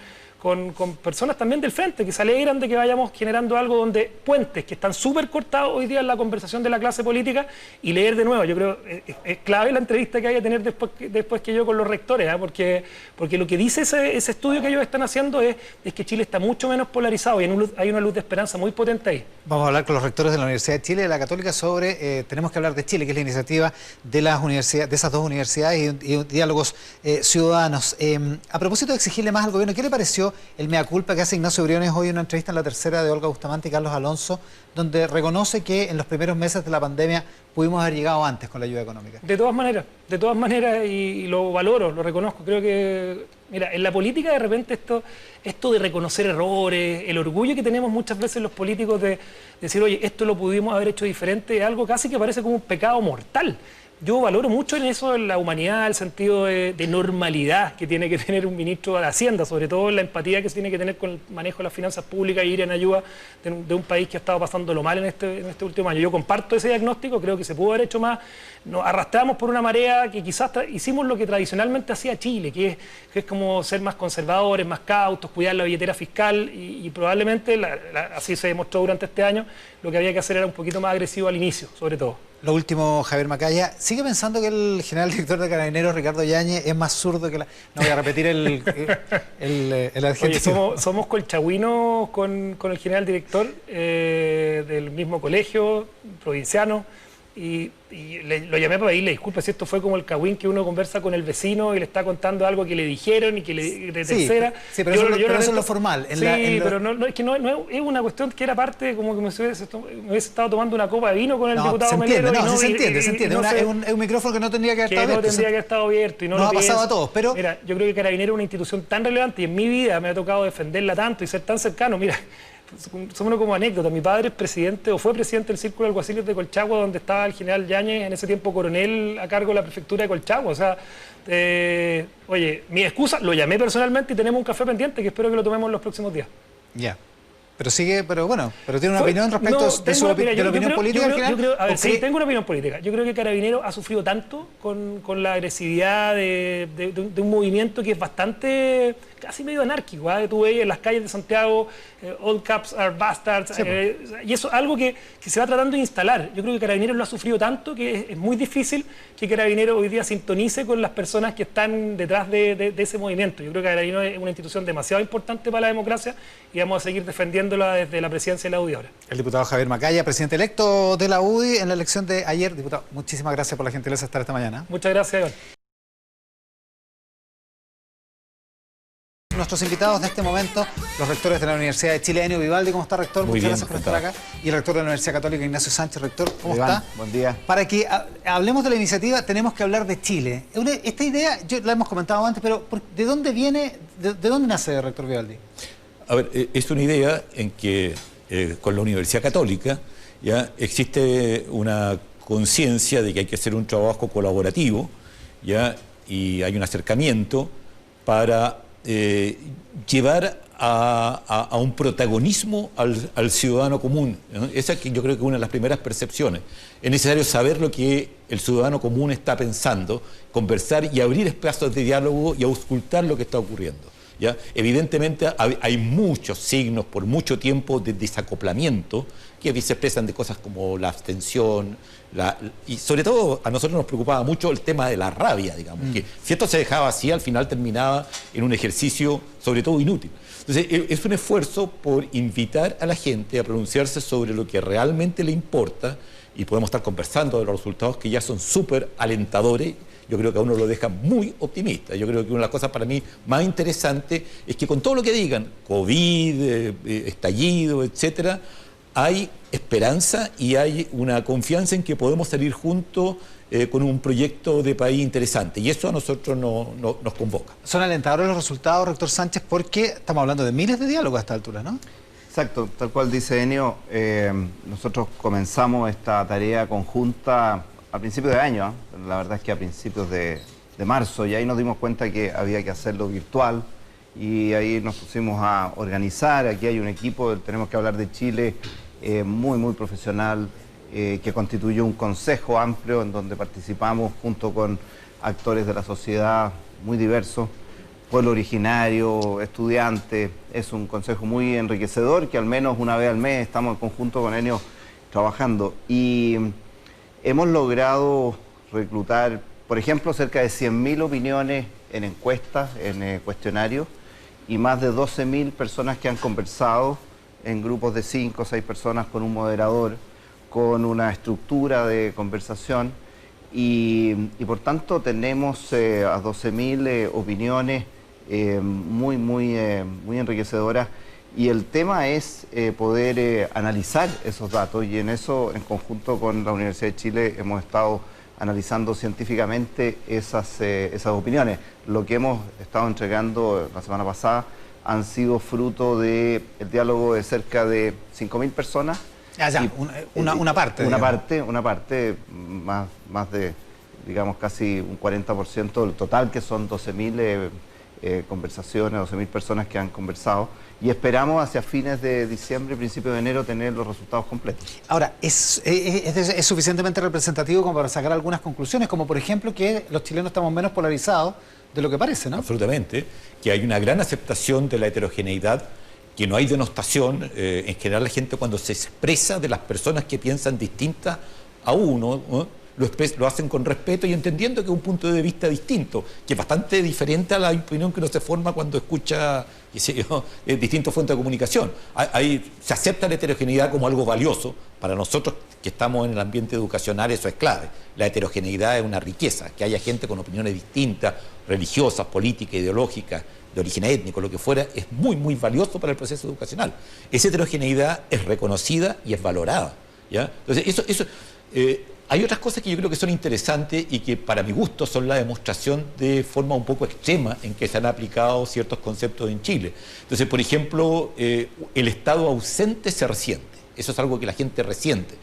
personas también del frente que se alegran de que vayamos generando algo donde puentes que están súper cortados hoy día en la conversación de la clase política y leer de nuevo. Yo creo es clave la entrevista que hay a tener después que yo con los rectores, porque lo que dice ese estudio que ellos están haciendo es que Chile está mucho menos polarizado y hay una luz de esperanza muy potente ahí.
Vamos a hablar con los rectores de la Universidad de Chile y de la Católica sobre Tenemos que hablar de Chile, que es la iniciativa de las universidades, de esas dos universidades y diálogos ciudadanos. A propósito de exigirle más al gobierno, ¿qué le pareció el mea culpa que hace Ignacio Briones hoy en una entrevista en La Tercera de Olga Bustamante y Carlos Alonso, donde reconoce que en los primeros meses de la pandemia pudimos haber llegado antes con la ayuda económica? De todas
maneras, y lo valoro, lo reconozco. Creo que, mira, en la política de repente esto de reconocer errores, el orgullo que tenemos muchas veces los políticos de decir, oye, esto lo pudimos haber hecho diferente, es algo casi que parece como un pecado mortal. Yo valoro mucho en eso, en la humanidad, el sentido de normalidad que tiene que tener un ministro de Hacienda, sobre todo en la empatía que se tiene que tener con el manejo de las finanzas públicas y ir en ayuda de un país que ha estado pasándolo mal en este último año. Yo comparto ese diagnóstico, creo que se pudo haber hecho más. Nos arrastramos por una marea que quizás hicimos lo que tradicionalmente hacía Chile, que es como ser más conservadores, más cautos, cuidar la billetera fiscal y probablemente, así se demostró durante este año, lo que había que hacer era un poquito más agresivo al inicio, sobre todo.
Lo último, Javier Macaya, ¿sigue pensando que el general director de Carabineros, Ricardo Yáñez, es más zurdo que la...? No voy a repetir el adjetivo.
Oye, somos colchagüinos con el general director del mismo colegio, provinciano. lo llamé para pedirle disculpas si esto fue como el cagüín que uno conversa con el vecino y le está contando algo que le dijeron y que de tercera.
Sí, pero eso es lo formal.
Pero es que no es una cuestión que era parte como que me hubiese estado tomando una copa de vino con el diputado Melero.
Se entiende. Es un micrófono que no tendría que haber estado abierto.
Nos
ha pasado a todos, pero...
Mira, yo creo que Carabineros es una institución tan relevante y en mi vida me ha tocado defenderla tanto y ser tan cercano. Mira, somos como anécdota. Mi padre es presidente o fue presidente del Círculo de Alguaciles de Colchagua, donde estaba el general Yáñez, en ese tiempo coronel, a cargo de la prefectura de Colchagua. O sea, oye, mi excusa, lo llamé personalmente y tenemos un café pendiente que espero que lo tomemos en los próximos días.
Ya. Pero tiene una opinión respecto de la opinión política.
Sí, tengo una opinión política. Yo creo que Carabineros ha sufrido tanto con la agresividad de un movimiento que es bastante, casi medio anárquico. Tú ves en las calles de Santiago, all caps are bastards, y eso es algo que se va tratando de instalar. Yo creo que Carabineros lo ha sufrido tanto que es muy difícil que Carabineros hoy día sintonice con las personas que están detrás de ese movimiento. Yo creo que Carabineros es una institución demasiado importante para la democracia y vamos a seguir defendiéndola desde la presidencia de la UDI ahora.
El diputado Javier Macaya, presidente electo de la UDI en la elección de ayer. Diputado, muchísimas gracias por la gentileza de estar esta mañana.
Muchas gracias, Iván.
Nuestros invitados de este momento, los rectores de la Universidad de Chile, Enio Vivaldi, ¿cómo está, rector? Muchas gracias por estar acá. Y el rector de la Universidad Católica, Ignacio Sánchez. Rector, ¿cómo está?
Buen día.
Para que hablemos de la iniciativa, tenemos que hablar de Chile. Esta idea, la hemos comentado antes, pero ¿de dónde viene, de dónde nace, rector Vivaldi?
A ver, es una idea en que con la Universidad Católica ya existe una conciencia de que hay que hacer un trabajo colaborativo, ya, y hay un acercamiento para llevar a un protagonismo al ciudadano común, ¿no? Esa que yo creo que es una de las primeras percepciones. Es necesario saber lo que el ciudadano común está pensando, conversar y abrir espacios de diálogo y auscultar lo que está ocurriendo, ¿ya? Evidentemente hay muchos signos por mucho tiempo de desacoplamiento que se expresan de cosas como la abstención, y sobre todo a nosotros nos preocupaba mucho el tema de la rabia, digamos, que si esto se dejaba así, al final terminaba en un ejercicio sobre todo inútil. Entonces es un esfuerzo por invitar a la gente a pronunciarse sobre lo que realmente le importa y podemos estar conversando de los resultados que ya son súper alentadores. Yo creo que a uno lo deja muy optimista. Yo creo que una de las cosas para mí más interesantes es que con todo lo que digan, COVID, estallido, etcétera, hay esperanza y hay una confianza en que podemos salir juntos con un proyecto de país interesante. Y eso a nosotros nos convoca.
Son alentadores los resultados, rector Sánchez, porque estamos hablando de miles de diálogos a esta altura, ¿no?
Exacto, tal cual dice Enio, nosotros comenzamos esta tarea conjunta a principios de año, ¿eh? La verdad es que a principios de marzo, y ahí nos dimos cuenta que había que hacerlo virtual, y ahí nos pusimos a organizar. Aquí hay un equipo, tenemos que hablar de Chile, muy profesional, que constituyó un consejo amplio en donde participamos junto con actores de la sociedad muy diversos, pueblo originario, estudiantes. Es un consejo muy enriquecedor que al menos una vez al mes estamos en conjunto con ellos trabajando, y hemos logrado reclutar, por ejemplo, cerca de 100.000 opiniones en encuestas, en cuestionarios, y más de 12.000 personas que han conversado en grupos de 5 o 6 personas con un moderador, con una estructura de conversación, y por tanto tenemos a 12.000 opiniones muy enriquecedoras, y el tema es poder analizar esos datos, y en eso, en conjunto con la Universidad de Chile, hemos estado analizando científicamente esas opiniones. Lo que hemos estado entregando la semana pasada han sido fruto del diálogo de cerca de 5.000 personas.
Una parte.
Una parte, más de, digamos, casi un 40% del total, que son 12.000 conversaciones, 12.000 personas que han conversado, y esperamos hacia fines de diciembre y principios de enero tener los resultados completos.
Ahora, ¿es suficientemente representativo como para sacar algunas conclusiones, como por ejemplo que los chilenos estamos menos polarizados de lo que parece, ¿no?
Absolutamente, que hay una gran aceptación de la heterogeneidad, que no hay denostación. En general la gente, cuando se expresa de las personas que piensan distintas a uno, ¿no?, lo hacen con respeto y entendiendo que es un punto de vista distinto, que es bastante diferente a la opinión que uno se forma cuando escucha, qué sé yo, distintas fuentes de comunicación. Se acepta la heterogeneidad como algo valioso. Para nosotros que estamos en el ambiente educacional eso es clave. La heterogeneidad es una riqueza, que haya gente con opiniones distintas, religiosas, políticas, ideológicas, de origen étnico, lo que fuera, es muy, muy valioso para el proceso educacional. Esa heterogeneidad es reconocida y es valorada, ¿ya? Entonces, hay otras cosas que yo creo que son interesantes y que para mi gusto son la demostración de forma un poco extrema en que se han aplicado ciertos conceptos en Chile. Entonces, por ejemplo, el Estado ausente se resiente. Eso es algo que la gente resiente.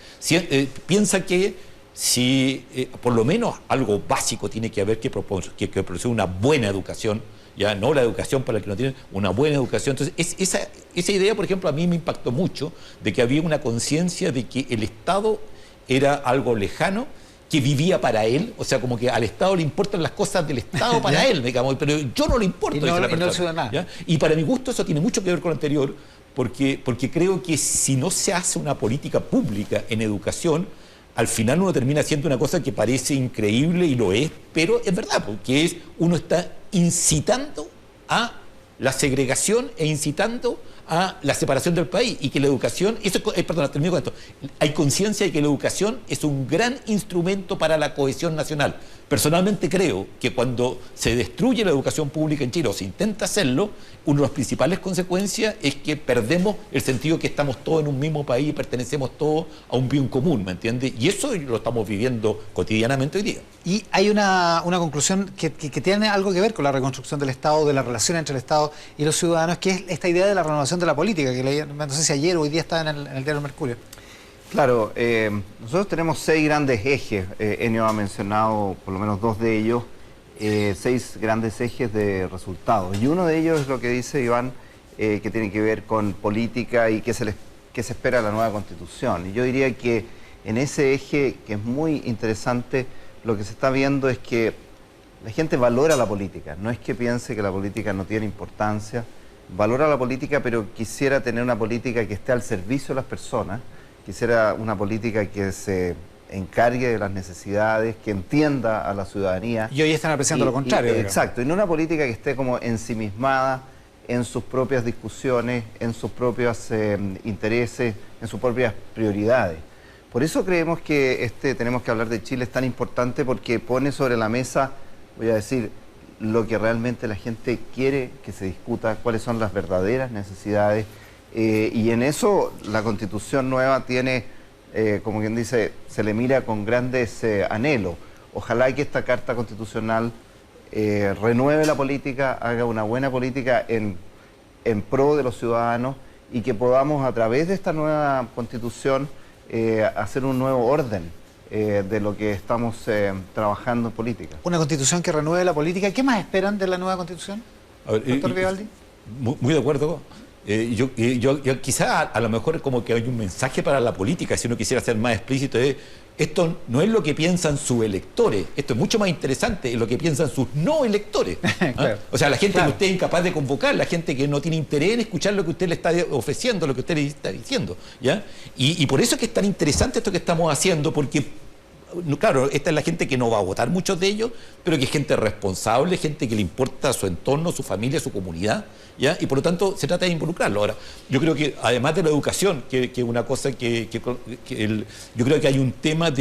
Piensa que si por lo menos algo básico tiene que haber que producir una buena educación, ya no la educación para el que no tiene una buena educación. Entonces, esa idea, por ejemplo, a mí me impactó mucho, de que había una conciencia de que el Estado era algo lejano, que vivía para él, o sea, como que al Estado le importan las cosas del Estado para él, digamos, pero yo no le importo.
Y no se da nada.
¿Ya? Y para mi gusto eso tiene mucho que ver con lo anterior, porque creo que si no se hace una política pública en educación, al final uno termina haciendo una cosa que parece increíble y lo es, pero es verdad, porque uno está incitando a la segregación e incitando a la separación del país, y que la educación, termino con esto, hay conciencia de que la educación es un gran instrumento para la cohesión nacional. Personalmente creo que cuando se destruye la educación pública en Chile, o se intenta hacerlo, una de las principales consecuencias es que perdemos el sentido de que estamos todos en un mismo país y pertenecemos todos a un bien común, ¿me entiendes? Y eso lo estamos viviendo cotidianamente hoy día.
Y hay una conclusión que tiene algo que ver con la reconstrucción del Estado, de la relación entre el Estado y los ciudadanos, que es esta idea de la renovación de la política, que leí, no sé si ayer o hoy día está en el diario Mercurio.
Claro, nosotros tenemos 6 grandes ejes, Enio ha mencionado por lo menos 2 de ellos, 6 grandes ejes de resultados. Y uno de ellos es lo que dice Iván, que tiene que ver con política y qué se espera de la nueva Constitución. Y yo diría que en ese eje, que es muy interesante, lo que se está viendo es que la gente valora la política, no es que piense que la política no tiene importancia, valora la política, pero quisiera tener una política que esté al servicio de las personas, quisiera una política que se encargue de las necesidades, que entienda a la ciudadanía.
Y hoy están apreciando lo contrario.
Exacto, y no una política que esté como ensimismada en sus propias discusiones, en sus propios intereses, en sus propias prioridades. Por eso creemos que tenemos que hablar de Chile es tan importante, porque pone sobre la mesa, voy a decir, lo que realmente la gente quiere que se discuta, cuáles son las verdaderas necesidades. Y en eso la Constitución nueva tiene, como quien dice, se le mira con grandes anhelos. Ojalá que esta Carta Constitucional renueve la política, haga una buena política en pro de los ciudadanos, y que podamos a través de esta nueva Constitución hacer un nuevo orden de lo que estamos trabajando en política.
Una Constitución que renueve la política. ¿Qué más esperan de la nueva Constitución, doctor Vivaldi?
Muy de acuerdo. Yo quizá a lo mejor como que hay un mensaje para la política, si uno quisiera ser más explícito, esto no es lo que piensan sus electores, esto es mucho más interesante, es lo que piensan sus no electores. Claro. O sea, la gente que usted es incapaz de convocar, la gente que no tiene interés en escuchar lo que usted le está ofreciendo, lo que usted le está diciendo, ¿ya? Y por eso es que es tan interesante esto que estamos haciendo, porque claro, esta es la gente que no va a votar, muchos de ellos, pero que es gente responsable, gente que le importa su entorno, su familia, su comunidad, ¿ya? Y por lo tanto se trata de involucrarlo. Ahora, yo creo que además de la educación, que es una cosa yo creo que hay un tema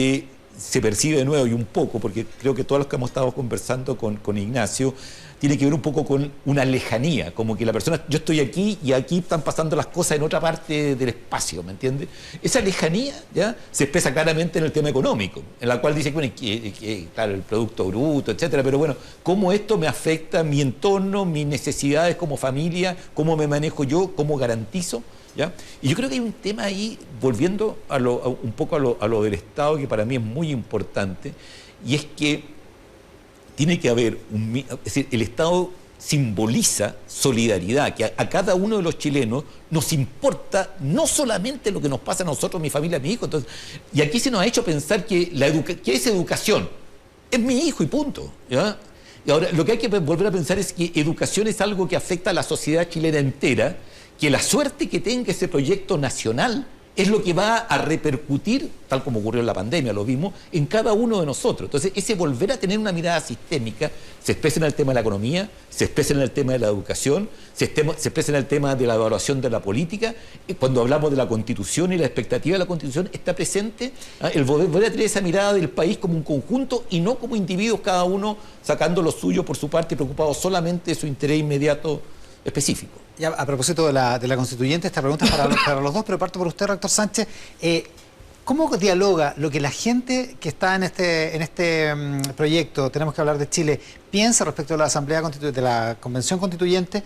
se percibe de nuevo y un poco, porque creo que todos los que hemos estado conversando con Ignacio, tiene que ver un poco con una lejanía, como que la persona, yo estoy aquí y aquí están pasando las cosas en otra parte del espacio, ¿me entiendes? Esa lejanía ya se expresa claramente en el tema económico, en la cual dice que claro, el Producto Bruto, etcétera, pero bueno, cómo esto me afecta mi entorno, mis necesidades como familia, cómo me manejo yo, cómo garantizo, ¿ya? Y yo creo que hay un tema ahí, volviendo un poco a lo del Estado, que para mí es muy importante, y es que tiene que haber, es decir, el Estado simboliza solidaridad, que a cada uno de los chilenos nos importa no solamente lo que nos pasa a nosotros, mi familia, mi hijo. Entonces, y aquí se nos ha hecho pensar que ¿qué es educación? Es mi hijo y punto, ¿ya? Y ahora lo que hay que volver a pensar es que educación es algo que afecta a la sociedad chilena entera, que la suerte que tenga ese proyecto nacional es lo que va a repercutir, tal como ocurrió en la pandemia, lo vimos, en cada uno de nosotros. Entonces, ese volver a tener una mirada sistémica se expresa en el tema de la economía, se expresa en el tema de la educación, se expresa en el tema de la evaluación de la política. Cuando hablamos de la Constitución y la expectativa de la Constitución, está presente el volver a tener esa mirada del país como un conjunto y no como individuos, cada uno sacando lo suyo por su parte y preocupado solamente de su interés inmediato específico.
Ya, a propósito de la constituyente, esta pregunta es para los dos, pero parto por usted, rector Sánchez. ¿Cómo dialoga lo que la gente que está en este proyecto, tenemos que hablar de Chile, piensa respecto de la Asamblea Constituyente, de la Convención Constituyente,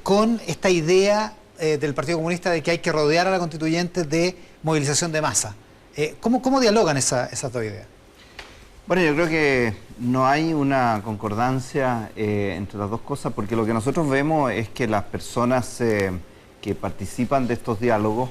con esta idea del Partido Comunista de que hay que rodear a la Constituyente de movilización de masa? ¿Cómo dialogan esas dos ideas?
Bueno, yo creo que no hay una concordancia entre las dos cosas, porque lo que nosotros vemos es que las personas que participan de estos diálogos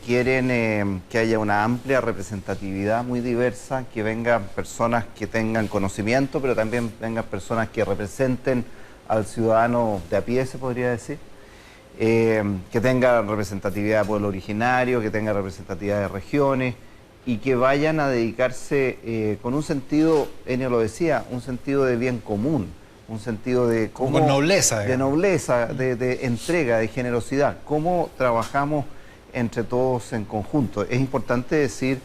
quieren que haya una amplia representatividad muy diversa, que vengan personas que tengan conocimiento, pero también vengan personas que representen al ciudadano de a pie, se podría decir, que tenga representatividad de pueblo originario, que tenga representatividad de regiones, y que vayan a dedicarse con un sentido, Enio lo decía, un sentido de bien común, un sentido de cómo...
Con nobleza.
De nobleza, de entrega, de generosidad. Cómo trabajamos entre todos en conjunto. Es importante decir,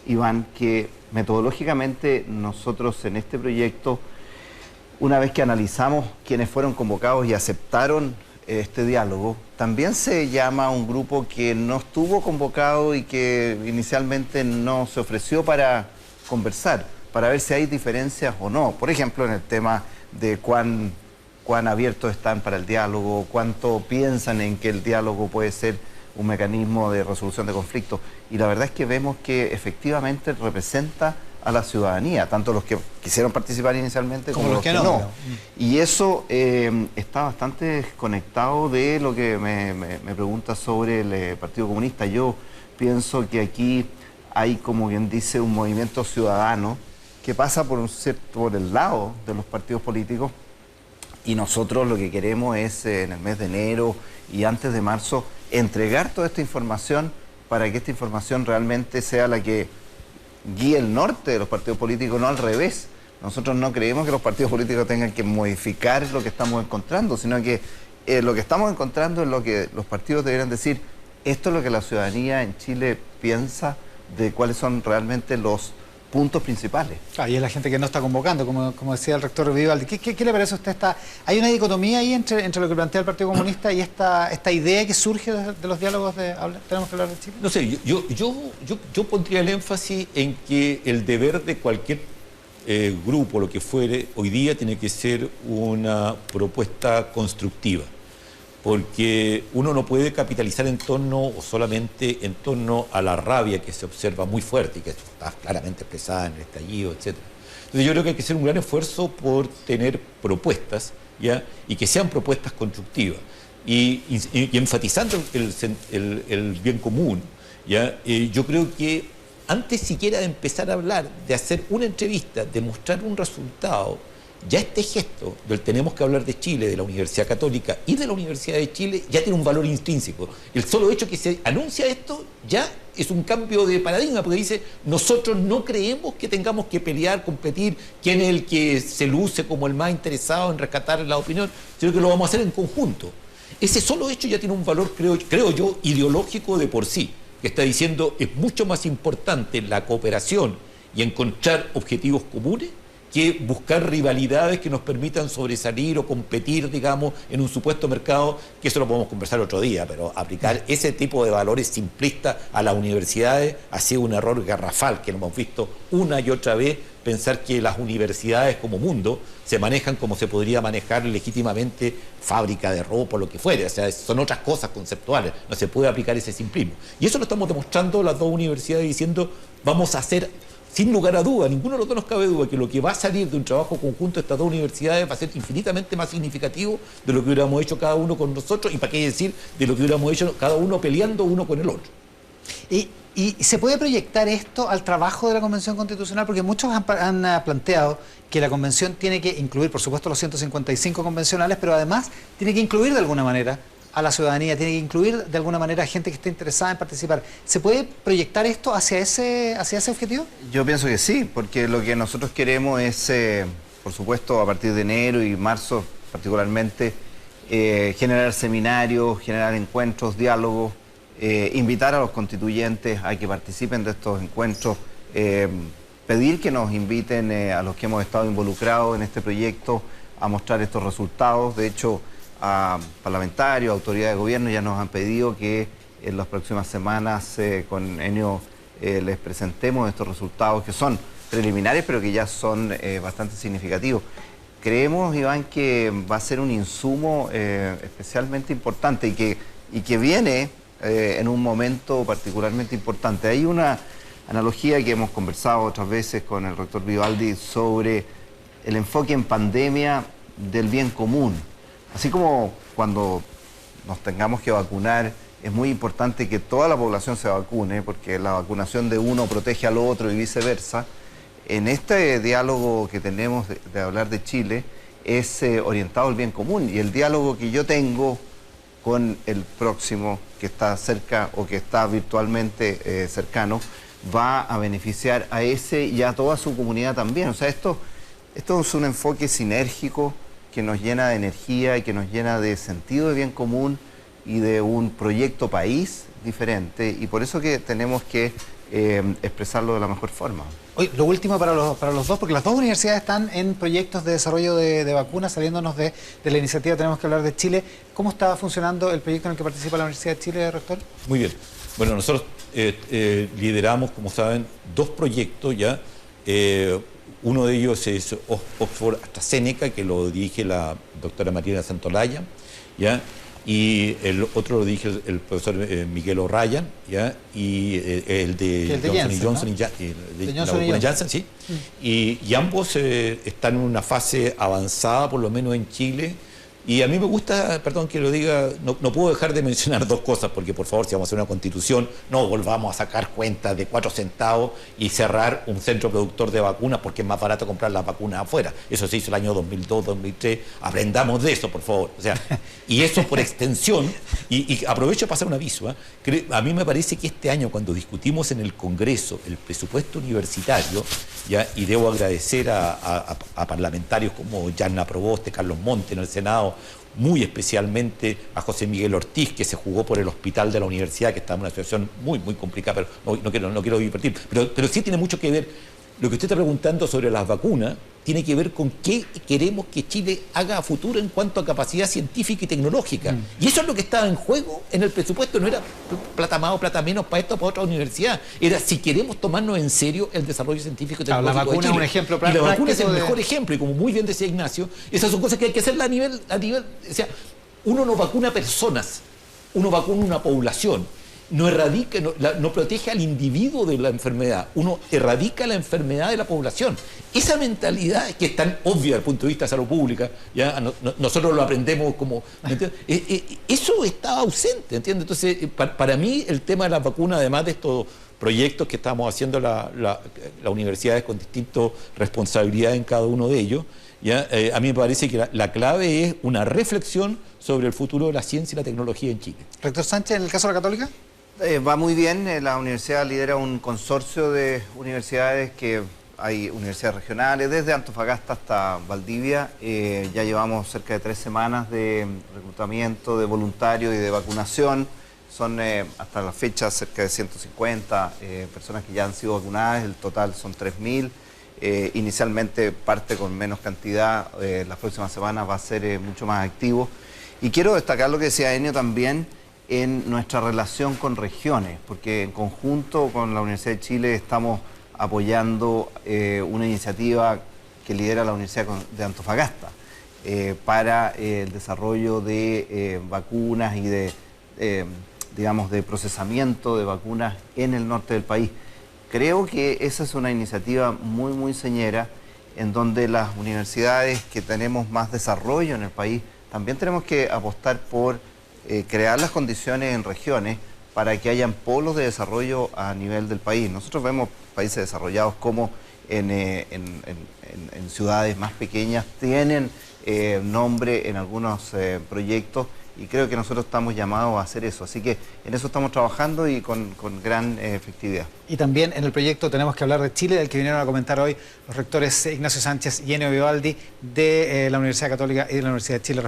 Iván, que metodológicamente nosotros en este proyecto, una vez que analizamos quienes fueron convocados y aceptaron este diálogo, también se llama a un grupo que no estuvo convocado y que inicialmente no se ofreció para conversar, para ver si hay diferencias o no. Por ejemplo, en el tema de cuán abiertos están para el diálogo, cuánto piensan en que el diálogo puede ser un mecanismo de resolución de conflictos. Y la verdad es que vemos que efectivamente representa a la ciudadanía, tanto los que quisieron participar inicialmente como los que no. Y eso está bastante desconectado de lo que me pregunta sobre el Partido Comunista. Yo pienso que aquí hay, como bien dice, un movimiento ciudadano que pasa por el lado de los partidos políticos, y nosotros lo que queremos es en el mes de enero y antes de marzo entregar toda esta información para que esta información realmente sea la que guíe el norte de los partidos políticos, no al revés. Nosotros no creemos que los partidos políticos tengan que modificar lo que estamos encontrando, sino que lo que estamos encontrando es lo que los partidos deberían decir. Esto es lo que la ciudadanía en Chile piensa de cuáles son realmente los puntos principales.
Y es la gente que no está convocando, como decía el rector Vivaldi. ¿Qué le parece a usted? ¿Hay una dicotomía ahí entre lo que plantea el Partido Comunista y esta idea que surge de los diálogos tenemos que hablar de Chile?
No sé, yo pondría el énfasis en que el deber de cualquier grupo, lo que fuere, hoy día tiene que ser una propuesta constructiva, porque uno no puede capitalizar solamente en torno a la rabia que se observa muy fuerte y que está claramente expresada en el estallido, etc. Entonces yo creo que hay que hacer un gran esfuerzo por tener propuestas, ¿ya? Y que sean propuestas constructivas y enfatizando el bien común, ¿ya? Yo creo que antes siquiera de empezar a hablar, de hacer una entrevista, de mostrar un resultado, ya este gesto del tenemos que hablar de Chile, de la Universidad Católica y de la Universidad de Chile, ya tiene un valor intrínseco. El solo hecho que se anuncia esto ya es un cambio de paradigma, porque dice, nosotros no creemos que tengamos que pelear, competir, quién es el que se luce como el más interesado en rescatar la opinión, sino que lo vamos a hacer en conjunto. Ese solo hecho ya tiene un valor, creo yo, ideológico de por sí, que está diciendo es mucho más importante la cooperación y encontrar objetivos comunes que buscar rivalidades que nos permitan sobresalir o competir, digamos, en un supuesto mercado, que eso lo podemos conversar otro día, pero aplicar ese tipo de valores simplistas a las universidades ha sido un error garrafal que lo hemos visto una y otra vez, pensar que las universidades como mundo se manejan como se podría manejar legítimamente fábrica de ropa o lo que fuera, o sea, son otras cosas conceptuales, no se puede aplicar ese simplismo. Y eso lo estamos demostrando las dos universidades diciendo, vamos a hacer... Sin lugar a duda, ninguno de los dos nos cabe duda que lo que va a salir de un trabajo conjunto de estas dos universidades va a ser infinitamente más significativo de lo que hubiéramos hecho cada uno con nosotros, y para qué decir de lo que hubiéramos hecho cada uno peleando uno con el otro.
¿Y se puede proyectar esto al trabajo de la Convención Constitucional? Porque muchos han planteado que la Convención tiene que incluir, por supuesto, los 155 convencionales, pero además tiene que incluir de alguna manera a la ciudadanía, tiene que incluir de alguna manera a gente que esté interesada en participar. ¿Se puede proyectar esto hacia ese objetivo?
Yo pienso que sí, porque lo que nosotros queremos es, por supuesto, a partir de enero y marzo particularmente, generar seminarios, generar encuentros, diálogos, invitar a los constituyentes a que participen de estos encuentros, pedir que nos inviten a los que hemos estado involucrados en este proyecto a mostrar estos resultados. De hecho, a parlamentarios, autoridades de gobierno ya nos han pedido que en las próximas semanas con Enio les presentemos estos resultados que son preliminares pero que ya son bastante significativos. Creemos, Iván, que va a ser un insumo especialmente importante y que viene en un momento particularmente importante. Hay una analogía que hemos conversado otras veces con el rector Vivaldi sobre el enfoque en pandemia del bien común. Así como cuando nos tengamos que vacunar, es muy importante que toda la población se vacune, porque la vacunación de uno protege al otro y viceversa. En este diálogo que tenemos de hablar de Chile es orientado al bien común, y el diálogo que yo tengo con el próximo que está cerca o que está virtualmente cercano va a beneficiar a ese y a toda su comunidad también. O sea, esto es un enfoque sinérgico que nos llena de energía y que nos llena de sentido de bien común y de un proyecto país diferente, y por eso que tenemos que expresarlo de la mejor forma.
Oye, lo último para los dos, porque las dos universidades están en proyectos de desarrollo de vacunas, saliéndonos de la iniciativa Tenemos que hablar de Chile. ¿Cómo está funcionando el proyecto en el que participa la Universidad de Chile, rector?
Muy bien. Bueno, nosotros lideramos, como saben, dos proyectos ya. Uno de ellos es Oxford AstraZeneca, que lo dirige la doctora Mariana Santolaya, ¿ya? Y el otro lo dirige el profesor Miguel O'Ryan, ¿ya? Y el de Johnson y Janssen, sí. Y ambos están en una fase avanzada, por lo menos en Chile. Y a mí me gusta, perdón que lo diga, no puedo dejar de mencionar dos cosas, porque por favor, si vamos a hacer una constitución, no volvamos a sacar cuentas de 4 centavos y cerrar un centro productor de vacunas porque es más barato comprar las vacunas afuera. Eso se hizo el año 2002, 2003. Aprendamos de eso, por favor. O sea, y eso por extensión, y aprovecho para pasar un aviso. A mí me parece que este año, cuando discutimos en el Congreso el presupuesto universitario, ¿ya? Y debo agradecer a parlamentarios como Yanna Proboste, Carlos Monte en el Senado, muy especialmente a José Miguel Ortiz, que se jugó por el hospital de la universidad, que está en una situación muy, muy complicada, pero no quiero divertir. Pero sí tiene mucho que ver, lo que usted está preguntando sobre las vacunas, tiene que ver con qué queremos que Chile haga a futuro en cuanto a capacidad científica y tecnológica. Y eso es lo que estaba en juego en el presupuesto. No era plata más o plata menos para esto o para otra universidad. Era si queremos tomarnos en serio el desarrollo científico y tecnológico.
La vacuna
de Chile.
Es un ejemplo
y la vacuna es el
de...
mejor ejemplo. Y como muy bien decía Ignacio, esas son cosas que hay que hacerlas a nivel... O sea, uno no vacuna personas, uno vacuna una población. No erradica, no protege al individuo de la enfermedad, uno erradica la enfermedad de la población. Esa mentalidad, que es tan obvia desde el punto de vista de salud pública, ya nosotros lo aprendemos como... eso estaba ausente, ¿entiendes? Entonces, para mí, el tema de las vacunas, además de estos proyectos que estamos haciendo las universidades con distintas responsabilidades en cada uno de ellos, ¿ya? A mí me parece que la clave es una reflexión sobre el futuro de la ciencia y la tecnología en Chile.
Rector Sánchez, en el caso de la Católica.
Va muy bien, la universidad lidera un consorcio de universidades que hay universidades regionales, desde Antofagasta hasta Valdivia. Ya llevamos cerca de 3 semanas de reclutamiento de voluntarios y de vacunación. Son hasta la fecha cerca de 150 personas que ya han sido vacunadas, el total son 3.000. Inicialmente parte con menos cantidad, las próximas semanas va a ser mucho más activo. Y quiero destacar lo que decía Enio también en nuestra relación con regiones, porque en conjunto con la Universidad de Chile estamos apoyando una iniciativa que lidera la Universidad de Antofagasta para el desarrollo de vacunas y de procesamiento de vacunas en el norte del país. Creo que esa es una iniciativa muy, muy señera, en donde las universidades que tenemos más desarrollo en el país también tenemos que apostar por crear las condiciones en regiones para que hayan polos de desarrollo a nivel del país. Nosotros vemos países desarrollados como en ciudades más pequeñas tienen nombre en algunos proyectos, y creo que nosotros estamos llamados a hacer eso. Así que en eso estamos trabajando y con gran efectividad.
Y también en el proyecto Tenemos que hablar de Chile, del que vinieron a comentar hoy los rectores Ignacio Sánchez y Enio Vivaldi de la Universidad Católica y de la Universidad de Chile.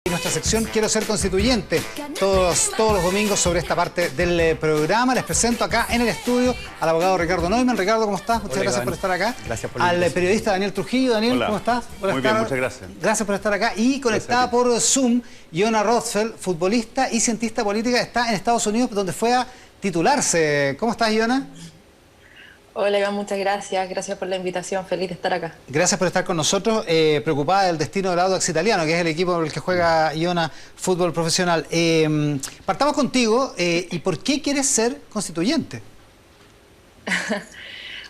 Nuestra sección Quiero ser constituyente, todos los domingos sobre esta parte del programa. Les presento acá en el estudio al abogado Ricardo Neumann. Ricardo, ¿cómo estás? Muchas gracias por estar acá.
Gracias por la
Al periodista Daniel Trujillo. Daniel,
Hola.
¿cómo estás?
Muy bien, muchas gracias.
Gracias por estar acá. Y conectada por Zoom, Iona Rothfeld, futbolista y cientista política, está en Estados Unidos, donde fue a titularse. ¿Cómo estás, Iona?
Hola, Iván, muchas gracias. Gracias por la invitación. Feliz de estar acá.
Gracias por estar con nosotros. Preocupada del destino del Audax Italiano, que es el equipo por el que juega Iona fútbol profesional. Partamos contigo. ¿Y por qué quieres ser constituyente?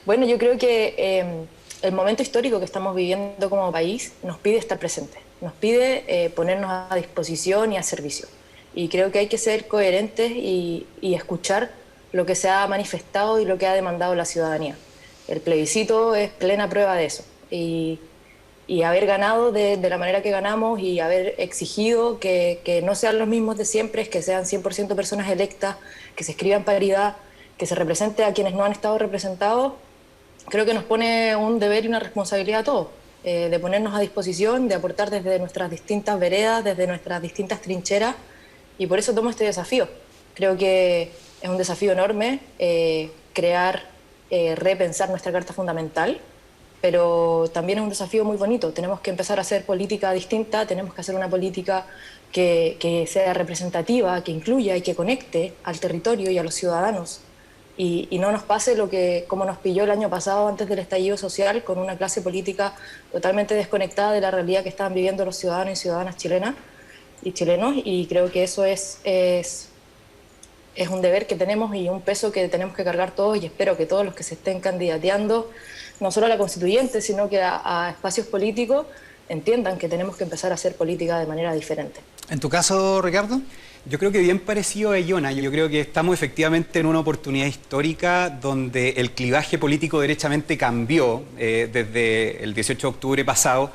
Bueno, yo creo que el momento histórico que estamos viviendo como país nos pide estar presentes. Nos pide ponernos a disposición y a servicio. Y creo que hay que ser coherentes y escuchar lo que se ha manifestado y lo que ha demandado la ciudadanía. El plebiscito es plena prueba de eso. Y haber ganado de la manera que ganamos y haber exigido que no sean los mismos de siempre, que sean 100% personas electas, que se escriba en paridad, que se represente a quienes no han estado representados, creo que nos pone un deber y una responsabilidad a todos, de ponernos a disposición, de aportar desde nuestras distintas veredas, desde nuestras distintas trincheras, y por eso tomo este desafío. Creo que es un desafío enorme repensar nuestra Carta Fundamental, pero también es un desafío muy bonito. Tenemos que empezar a hacer política distinta, tenemos que hacer una política que sea representativa, que incluya y que conecte al territorio y a los ciudadanos. Y no nos pase como nos pilló el año pasado antes del estallido social, con una clase política totalmente desconectada de la realidad que estaban viviendo los ciudadanos y ciudadanas chilenas y chilenos, y creo que eso es un deber que tenemos y un peso que tenemos que cargar todos, y espero que todos los que se estén candidateando, no solo a la constituyente, sino que a espacios políticos, entiendan que tenemos que empezar a hacer política de manera diferente.
¿En tu caso, Ricardo?
Yo creo que bien parecido a Iona. Yo creo que estamos efectivamente en una oportunidad histórica donde el clivaje político derechamente cambió desde el 18 de octubre pasado.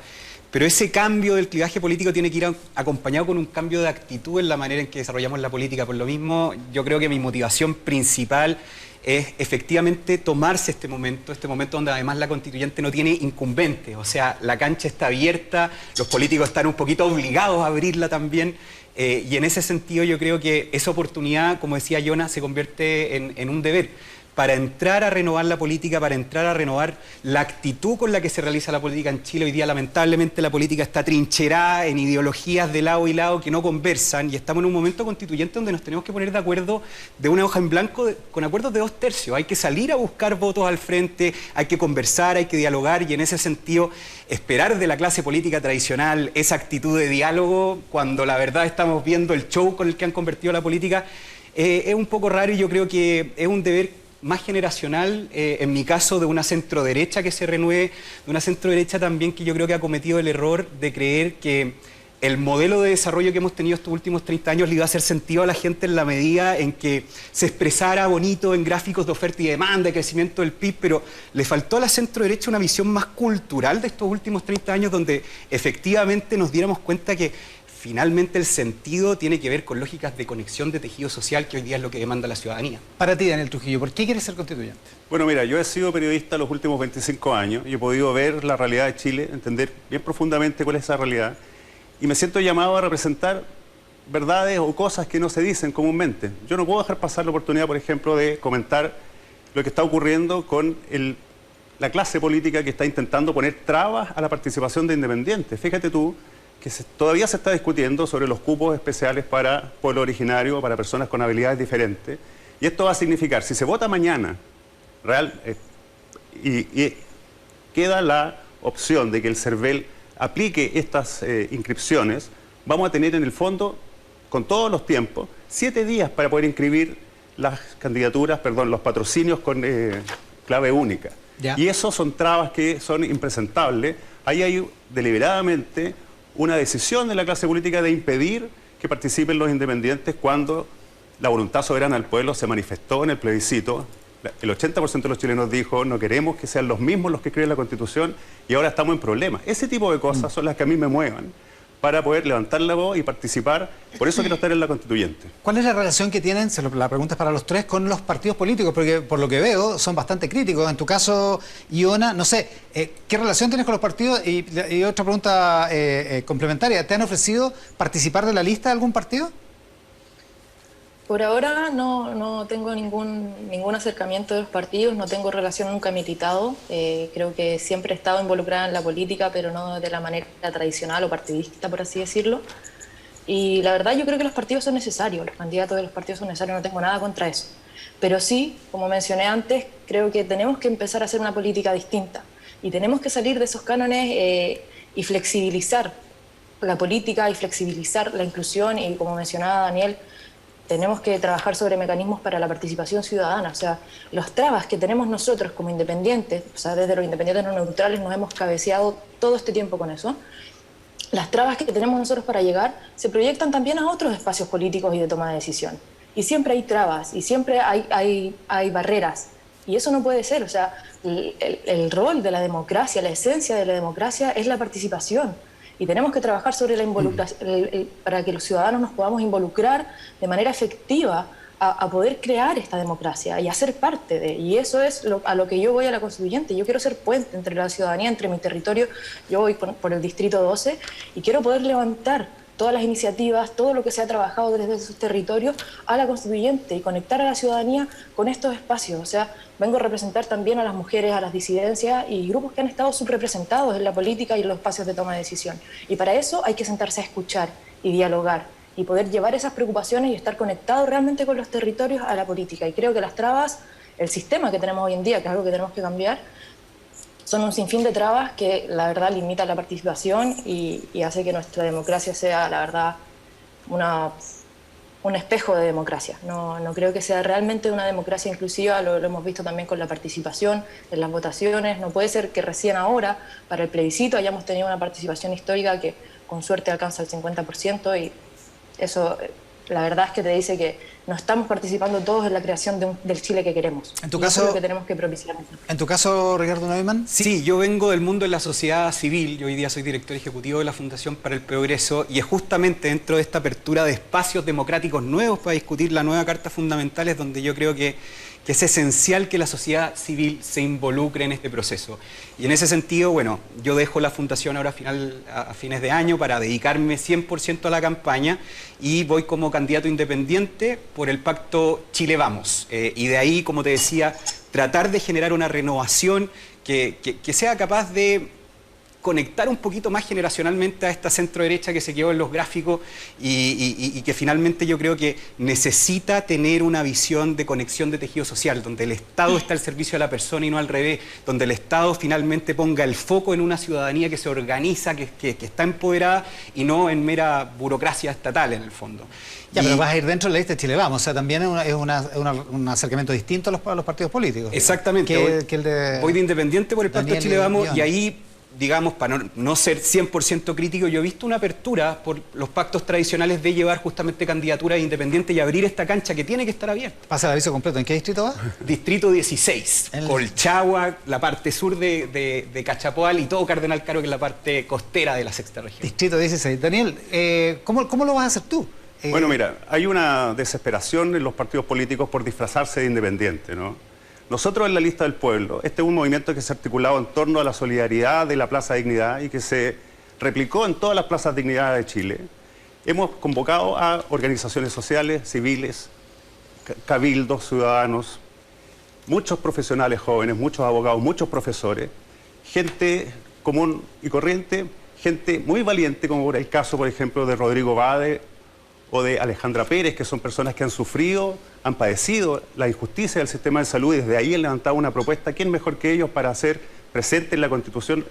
Pero ese cambio del clivaje político tiene que ir acompañado con un cambio de actitud en la manera en que desarrollamos la política. Por lo mismo, yo creo que mi motivación principal es efectivamente tomarse este momento donde además la constituyente no tiene incumbentes. O sea, la cancha está abierta, los políticos están un poquito obligados a abrirla también. Y en ese sentido yo creo que esa oportunidad, como decía Iona, se convierte en un deber. Para entrar a renovar la política, para entrar a renovar la actitud con la que se realiza la política en Chile. Hoy día, lamentablemente, la política está trincherada en ideologías de lado y lado que no conversan, y estamos en un momento constituyente donde nos tenemos que poner de acuerdo de una hoja en blanco con acuerdos de 2/3. Hay que salir a buscar votos al frente, hay que conversar, hay que dialogar, y en ese sentido esperar de la clase política tradicional esa actitud de diálogo cuando la verdad estamos viendo el show con el que han convertido la política es un poco raro, y yo creo que es un deber más generacional, en mi caso, de una centroderecha que se renueve, de una centroderecha también que yo creo que ha cometido el error de creer que el modelo de desarrollo que hemos tenido estos últimos 30 años le iba a hacer sentido a la gente en la medida en que se expresara bonito en gráficos de oferta y demanda, de crecimiento del PIB, pero le faltó a la centroderecha una visión más cultural de estos últimos 30 años, donde efectivamente nos diéramos cuenta que finalmente el sentido tiene que ver con lógicas de conexión de tejido social, que hoy día es lo que demanda la ciudadanía.
Para ti, Daniel Trujillo, ¿por qué quieres ser constituyente?
Bueno, mira, yo he sido periodista los últimos 25 años y he podido ver la realidad de Chile, entender bien profundamente cuál es esa realidad, y me siento llamado a representar verdades o cosas que no se dicen comúnmente. Yo no puedo dejar pasar la oportunidad, por ejemplo, de comentar lo que está ocurriendo con la clase política que está intentando poner trabas a la participación de independientes. Fíjate tú que todavía se está discutiendo sobre los cupos especiales para pueblo originario, para personas con habilidades diferentes, y esto va a significar, si se vota mañana, y queda la opción de que el CERVEL aplique estas inscripciones, vamos a tener en el fondo, con todos los tiempos, 7 días para poder inscribir las candidaturas, los patrocinios con clave única.
Ya.
Y eso son trabas que son impresentables. Ahí hay deliberadamente una decisión de la clase política de impedir que participen los independientes cuando la voluntad soberana del pueblo se manifestó en el plebiscito El 80% de los chilenos dijo, no queremos que sean los mismos los que creen la Constitución y ahora estamos en problemas. Ese tipo de cosas son las que a mí me muevan para poder levantar la voz y participar. Por eso quiero estar en la Constituyente.
¿Cuál es la relación que tienen, la pregunta es para los tres, con los partidos políticos? Porque por lo que veo son bastante críticos. En tu caso, Iona, no sé, ¿qué relación tienes con los partidos? Y otra pregunta complementaria, ¿te han ofrecido participar de la lista de algún partido?
Por ahora no tengo ningún acercamiento de los partidos, no tengo relación nunca militado. Creo que siempre he estado involucrada en la política, pero no de la manera tradicional o partidista, por así decirlo. Y la verdad yo creo que los partidos son necesarios, los candidatos de los partidos son necesarios, no tengo nada contra eso. Pero sí, como mencioné antes, creo que tenemos que empezar a hacer una política distinta y tenemos que salir de esos cánones y flexibilizar la política y flexibilizar la inclusión y, como mencionaba Daniel, tenemos que trabajar sobre mecanismos para la participación ciudadana. O sea, los trabas que tenemos nosotros como independientes, o sea, desde los independientes no neutrales nos hemos cabeceado todo este tiempo con eso. Las trabas que tenemos nosotros para llegar se proyectan también a otros espacios políticos y de toma de decisión. Y siempre hay trabas, y siempre hay barreras. Y eso no puede ser. O sea, el rol de la democracia, la esencia de la democracia es la participación. Y tenemos que trabajar sobre la involucración, para que los ciudadanos nos podamos involucrar de manera efectiva a poder crear esta democracia y a ser parte de. Y eso es a lo que yo voy a la Constituyente. Yo quiero ser puente entre la ciudadanía, entre mi territorio. Yo voy por el Distrito 12 y quiero poder levantar todas las iniciativas, todo lo que se ha trabajado desde esos territorios a la Constituyente y conectar a la ciudadanía con estos espacios. O sea, vengo a representar también a las mujeres, a las disidencias y grupos que han estado subrepresentados en la política y en los espacios de toma de decisión. Y para eso hay que sentarse a escuchar y dialogar y poder llevar esas preocupaciones y estar conectados realmente con los territorios a la política. Y creo que las trabas, el sistema que tenemos hoy en día, que es algo que tenemos que cambiar, son un sinfín de trabas que la verdad limita la participación y hace que nuestra democracia sea, la verdad, un espejo de democracia. No creo que sea realmente una democracia inclusiva, lo hemos visto también con la participación en las votaciones. No puede ser que recién ahora, para el plebiscito, hayamos tenido una participación histórica que con suerte alcanza el 50% y eso, la verdad es que te dice que no estamos participando todos en la creación del Chile que queremos.
En tu
caso, eso es lo que tenemos que propiciar.
En tu caso, Ricardo Neumann.
Sí, yo vengo del mundo de la sociedad civil. Yo hoy día soy director ejecutivo de la Fundación para el Progreso y es justamente dentro de esta apertura de espacios democráticos nuevos para discutir la nueva Carta Fundamental es donde yo creo que es esencial que la sociedad civil se involucre en este proceso. Y en ese sentido, bueno, yo dejo la Fundación ahora a fines de año para dedicarme 100% a la campaña y voy como candidato independiente por el Pacto Chile Vamos. Y de ahí, como te decía, tratar de generar una renovación que sea capaz de conectar un poquito más generacionalmente a esta centro-derecha que se quedó en los gráficos y que finalmente yo creo que necesita tener una visión de conexión de tejido social, donde el Estado está al servicio de la persona y no al revés, donde el Estado finalmente ponga el foco en una ciudadanía que se organiza, que está empoderada y no en mera burocracia estatal en el fondo.
Ya, pero vas a ir dentro de la lista de Chile Vamos, o sea, también es un acercamiento distinto a los partidos políticos.
Exactamente,
que el de
voy de independiente por el Pacto Chile Vamos
León.
Y ahí, digamos, para no ser 100% crítico, yo he visto una apertura por los pactos tradicionales de llevar justamente candidaturas independientes y abrir esta cancha que tiene que estar abierta.
Pasa el aviso completo, ¿en qué distrito va?
Distrito 16, Colchagua, la parte sur de Cachapoal y todo Cardenal Caro, que es la parte costera de la sexta región.
Distrito 16. Daniel, ¿cómo lo vas a hacer tú?
Bueno, mira, hay una desesperación en los partidos políticos por disfrazarse de independiente, ¿no? Nosotros en la Lista del Pueblo, este es un movimiento que se ha articulado en torno a la solidaridad de la Plaza Dignidad y que se replicó en todas las plazas Dignidad de Chile. Hemos convocado a organizaciones sociales, civiles, cabildos, ciudadanos, muchos profesionales jóvenes, muchos abogados, muchos profesores, gente común y corriente, gente muy valiente, como por el caso, por ejemplo, de Rodrigo Bade o de Alejandra Pérez, que son personas que han sufrido, han padecido la injusticia del sistema de salud y desde ahí han levantado una propuesta. ¿Quién mejor que ellos para hacer presente en la Constitución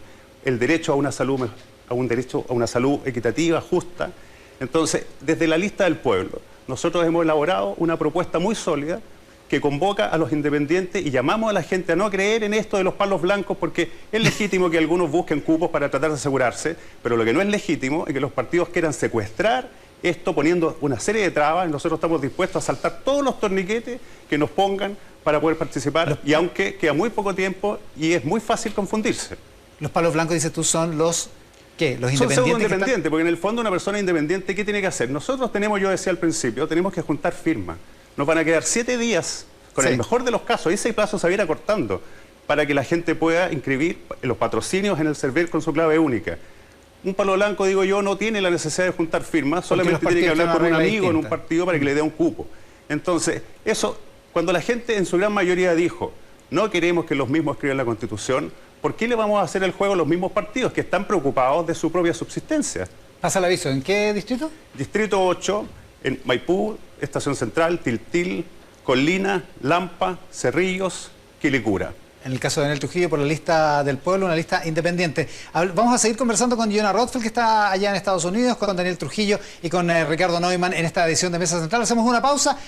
el derecho a una salud, equitativa, justa? Entonces, desde la Lista del Pueblo, nosotros hemos elaborado una propuesta muy sólida que convoca a los independientes y llamamos a la gente a no creer en esto de los palos blancos, porque es legítimo que algunos busquen cupos para tratar de asegurarse, pero lo que no es legítimo es que los partidos quieran secuestrar esto poniendo una serie de trabas. Nosotros estamos dispuestos a saltar todos los torniquetes que nos pongan para poder participar, y aunque queda muy poco tiempo y es muy fácil confundirse.
Los palos blancos, dices tú, son los... ¿Qué? Los
Son
independientes.
pseudo-independientes, porque en el fondo una persona independiente, ¿qué tiene que hacer? Nosotros tenemos, yo decía al principio, tenemos que juntar firmas. Nos van a quedar 7 días, con el mejor de los casos, ese plazo se va a ir acortando, para que la gente pueda inscribir los patrocinios en el server con su clave única. Un palo blanco, digo yo, no tiene la necesidad de juntar firmas, solamente tiene que hablar con un amigo en un partido para que le dé un cupo. Entonces, eso, cuando la gente en su gran mayoría dijo, no queremos que los mismos escriban la Constitución, ¿por qué le vamos a hacer el juego a los mismos partidos que están preocupados de su propia subsistencia?
Pasa el aviso. ¿En qué distrito?
Distrito 8, en Maipú, Estación Central, Tiltil, Colina, Lampa, Cerrillos, Quilicura.
En el caso de Daniel Trujillo, por la lista del pueblo, una lista independiente. Vamos a seguir conversando con Ilona Rothfeld, que está allá en Estados Unidos, con Daniel Trujillo y con Ricardo Neumann en esta edición de Mesa Central. Hacemos una pausa.